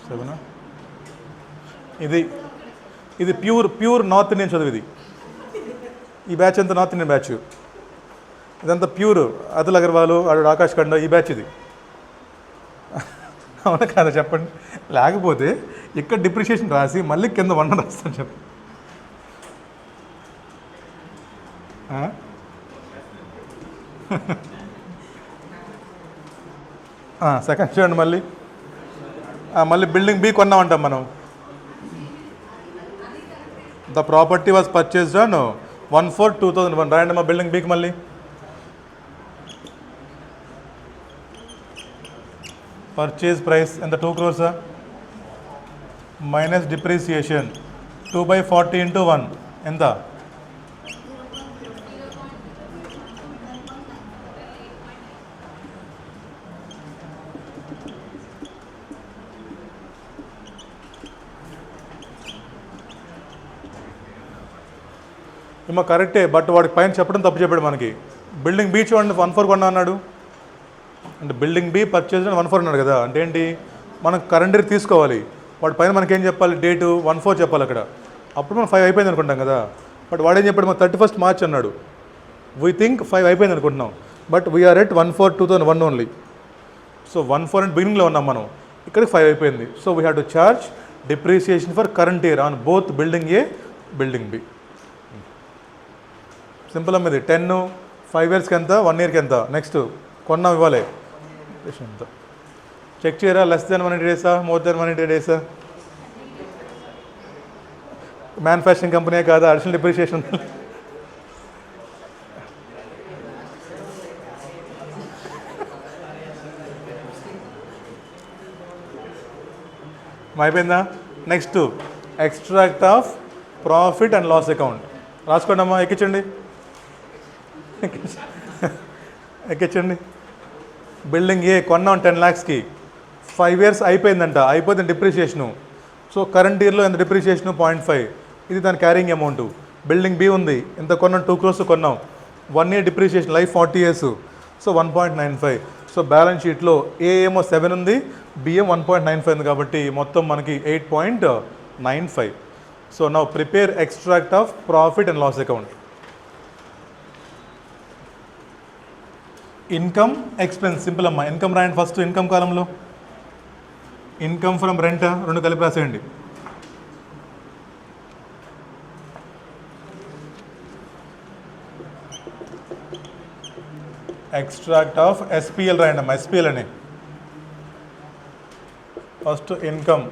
7. ఇది ప్యూర్ నార్త్ ఇండియన్ చదువు. ఇది ఈ బ్యాచ్ అంతా నార్త్ ఇండియన్ బ్యాచ్. ఇదంతా ప్యూర్ అతుల్ అగర్వాల్, ఆకాష్ ఖండ, ఈ బ్యాచ్ ఇది. అవునా కాదా చెప్పండి. లేకపోతే ఇక్కడ డిప్రిషియేషన్ రాసి మళ్ళీ కింద 1 రాస్తాను చెప్పండి. సెకండ్ చూడండి మళ్ళీ బిల్డింగ్ బి కొన్నామంటాం మనం. The property was purchased on 1/4/2001. రాయండి మా బిల్డింగ్ బీకి మళ్ళీ. పర్చేజ్ ప్రైస్ ఎంత, 2 crores మైనస్ డిప్రిసియేషన్ 2/40 × 1 ఎంత, ఏమో కరెక్టే, బట్ వాడికి పైన చెప్పడం తప్పు చెప్పాడు మనకి. బిల్డింగ్ బీ చూడండి 14 కొన్నా అన్నాడు, అంటే బిల్డింగ్ బీ పర్చేజ్ 14 అన్నాడు కదా, అంటే ఏంటి మనం కరెంట్ ఇయర్ తీసుకోవాలి, వాడి పైన మనకేం చెప్పాలి, డేటు 14 చెప్పాలి అక్కడ, అప్పుడు మనం 5 అయిపోయింది అనుకుంటాం కదా. బట్ వాడేం చెప్పాడు, మన 31st March అన్నాడు. వీ థింక్ 5 అయిపోయింది అనుకుంటున్నాం, but we are at 1/4/2001 only. So 14 అంటే బిగినింగ్లో ఉన్నాం మనం, ఇక్కడికి 5 అయిపోయింది. So we have to charge depreciation for current year on both building A building B. Simple అమ్మ ఇది. 10 5 ఇయర్స్కి ఎంత, 1 ఇయర్కి ఎంత, నెక్స్ట్ కొన్నాం ఇవ్వాలి ఎంత చెక్ చేయరా, లెస్ దెన్ 180 డేసా, మోర్ దెన్ 180 డేసా, మ్యానుఫ్యాక్చరింగ్ కంపెనీ కాదా, అడిషనల్ డిప్రిసియేషన్. అయిపోయిందా? Next extract of profit and loss account రాసుకోండి అమ్మా, ఎక్కించండి ఎక్కించండి. బిల్డింగ్ ఏ కొన్నాం 10 lakhsకి, 5 years అయిపోయిందంట, అయిపోతే డిప్రిసియేషను. సో కరెంట్ ఇయర్లో ఎంత డిప్రిసియేషను 0.5, ఇది దాని క్యారింగ్ అమౌంట్. బిల్డింగ్ బి ఉంది, ఎంత కొన్నాం 2 crores కొన్నాం, 1 year depreciation, life 40 years, so 1.95. So balance షీట్లో ఏ ఏమో 7 ఉంది, బిఎం 1.95 ఉంది, కాబట్టి మొత్తం మనకి 8.95. So now prepare extract of profit and loss account. Income expense simple అమ్మా. ఇన్కమ్ రాయండి ఫస్ట్, ఇన్కమ్ కాలంలో ఇన్కమ్ ఫ్రమ్ రెంట్ 2 కలిపి రాసేయండి. ఎక్స్ట్రాక్ట్ ఆఫ్ ఎస్పిఎల్ రాయండి అమ్మా, ఎస్పిఎల్ అని. ఫస్ట్ ఇన్కమ్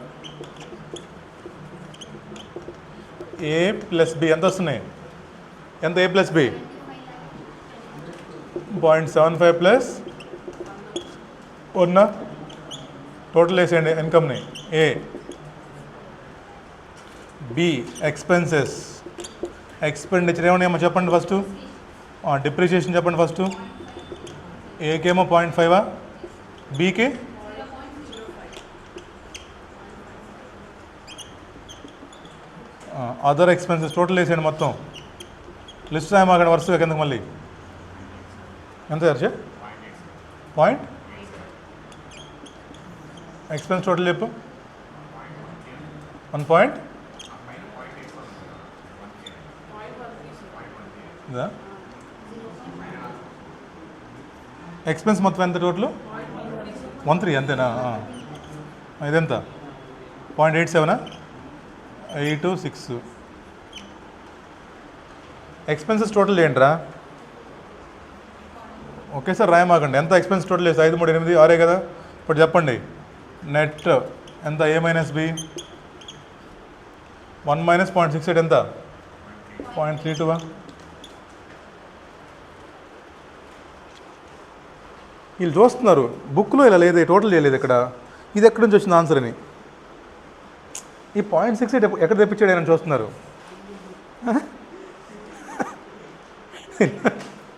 ఏ ప్లస్ బి ఎంత వస్తున్నాయి, ఎంత ఏ ప్లస్ బి 0.75 ప్లస్ ఉన్న టోటల్ వేసేయండి ఇన్కమ్ని. ఏ బి ఎక్స్పెన్సెస్, ఎక్స్పెండిచర్ ఏమన్నా చెప్పండి ఫస్ట్, డిప్రిసియేషన్ చెప్పండి ఫస్ట్. ఏకేమో 0.5, బీకి అదర్ ఎక్స్పెన్సెస్ టోటల్ వేసేయండి మొత్తం. లిస్ట్ రాయమాకండి వరుసగా కిందకి మళ్ళీ. ఎంత ఖర్చు పాయింట్ ఎక్స్పెన్స్ టోటల్ చెప్పు. 1 point ఎక్స్పెన్స్ మొత్తం ఎంత టోటల్ 1.3 అంతేనా? ఇదెంత 0.87 826. ఎక్స్పెన్సెస్ టోటల్ ఏంట్రా ఒకేసారి రాయమాకండి. ఎంత ఎక్స్పెన్స్ టోటల్ వేసి 5 3 8 6 కదా. ఇప్పుడు చెప్పండి నెట్ ఎంత, ఏ మైనస్ బి 1 మైనస్ 0.68 ఎంత 0.32. వీళ్ళు చూస్తున్నారు బుక్లో ఇలా లేదు, టోటల్ చేయలేదు ఇక్కడ, ఇది ఎక్కడి నుంచి వచ్చింది ఆన్సర్ అని. ఈ 0.68 ఎక్కడ తెప్పించాడు అని చూస్తున్నారు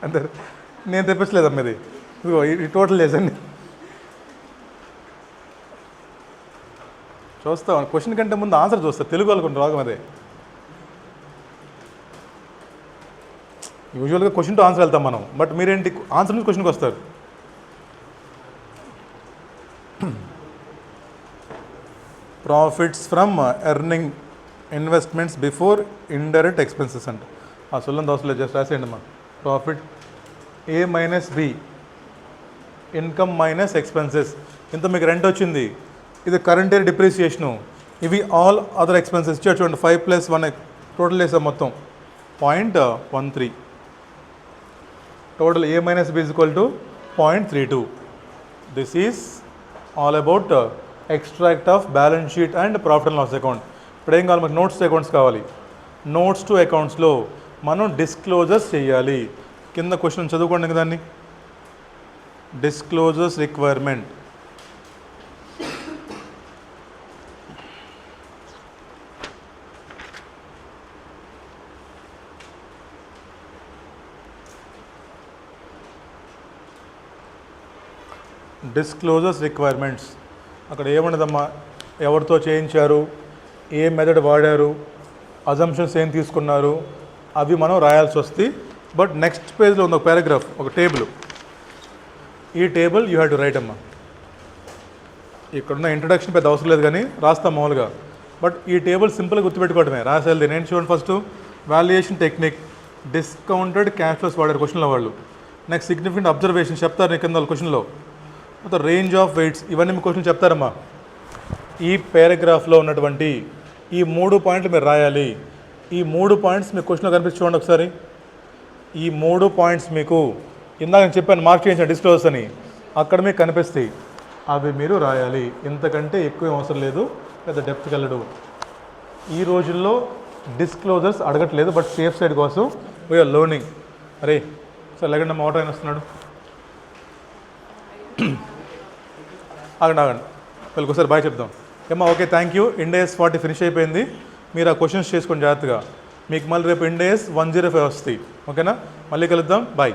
అంటే నేను తెప్పించలేదమ్మా ఇది, ఇదిగో ఈ టోటల్ చేసండి. చూస్తాం క్వశ్చన్ కంటే ముందు ఆన్సర్ చూస్తా, తెలుగు వాళ్ళకుండా రోగం అదే. యూజువల్గా క్వశ్చన్ టు ఆన్సర్ వెళ్తాం మనం, బట్ మీరేంటి ఆన్సర్ నుంచి క్వశ్చన్కి వస్తారు. Profits from earning investments before indirect expenses అంట. ఆ సుల్లం దోశలో జస్ట్ రాసేయండి అమ్మా. Profit A minus B income minus expenses. ఇంత మీకు రెంట్ వచ్చింది, ఇది కరెంట్ ఇయర్ డిప్రిసియేషను, ఇవి ఆల్ అదర్ ఎక్స్పెన్సెస్ ఇచ్చారు చూడండి. 5 + 1 టోటల్ వేసాం మొత్తం 0.13. Total A minus B equal to 0.32. This is all about extract of balance sheet and profit and loss account. ఇప్పుడు ఏం కావాలి మనకి, నోట్స్ టు అకౌంట్స్ కావాలి. నోట్స్ టు అకౌంట్స్లో మనం డిస్క్లోజర్స్ చేయాలి. కింద క్వశ్చన్ చదువుకోండి దాన్ని. Disclosures requirement. డిస్క్లోజర్స్ రిక్వైర్మెంట్స్ అక్కడ ఏముండదమ్మా, ఎవరితో చేయించారు, ఏ మెథడ్ వాడారు, అజంప్షన్స్ ఏం తీసుకున్నారు, అవి మనం రాయాల్సి వస్తుంది. బట్ నెక్స్ట్ పేజ్లో ఉంది ఒక పారాగ్రాఫ్, ఒక టేబుల్. ఈ table you have to right అమ్మా. ఇక్కడున్న ఇంట్రడక్షన్ పెద్ద అవసరం లేదు కానీ రాస్తాం మామూలుగా. బట్ ఈ టేబుల్ సింపుల్గా గుర్తుపెట్టుకోవడమే, రాసేది. నేను చూడండి, first valuation technique, discounted cash flows వాడారు క్వశ్చన్లో వాళ్ళు. నెక్స్ట్ సిగ్నిఫికెంట్ అబ్జర్వేషన్ చెప్తారు నీకు కింద క్వశ్చన్లో. మొత్తం రేంజ్ ఆఫ్ వెయిట్స్, ఇవన్నీ మీ క్వశ్చన్ చెప్తారమ్మా. ఈ పారాగ్రాఫ్లో ఉన్నటువంటి ఈ 3 పాయింట్లు మీరు రాయాలి. ఈ 3 పాయింట్స్ మీకు క్వశ్చన్లో కనిపించి చూడండి ఒకసారి. ఈ 3 పాయింట్స్ మీకు ఇందాక నేను చెప్పాను మార్క్ చేయించాను డిస్క్లోజర్స్ అని, అక్కడ మీకు కనిపిస్తాయి. అవి మీరు రాయాలి. ఇంతకంటే ఎక్కువ అవసరం లేదు, పెద్ద డెప్త్కి వెళ్ళడు. ఈ రోజుల్లో డిస్క్లోజర్స్ అడగట్లేదు, బట్ సేఫ్ సైడ్ కోసం వీఆర్ లర్నింగ్. అరే సార్ లేకండి, మా ఆటో ఆయన వస్తున్నాడు. ఆగండి వీళ్ళకి ఒకసారి బాయ్ చెప్దాం. ఏమ్మా ఓకే, థ్యాంక్ యూ. ఇండేస్ 40 ఫినిష్ అయిపోయింది. మీరు ఆ క్వశ్చన్స్ చేసుకోండి జాగ్రత్తగా. మీకు మళ్ళీ రేపు ఇండేస్ 105 వస్తాయి. ఓకేనా? మళ్ళీ కలుద్దాం. బాయ్.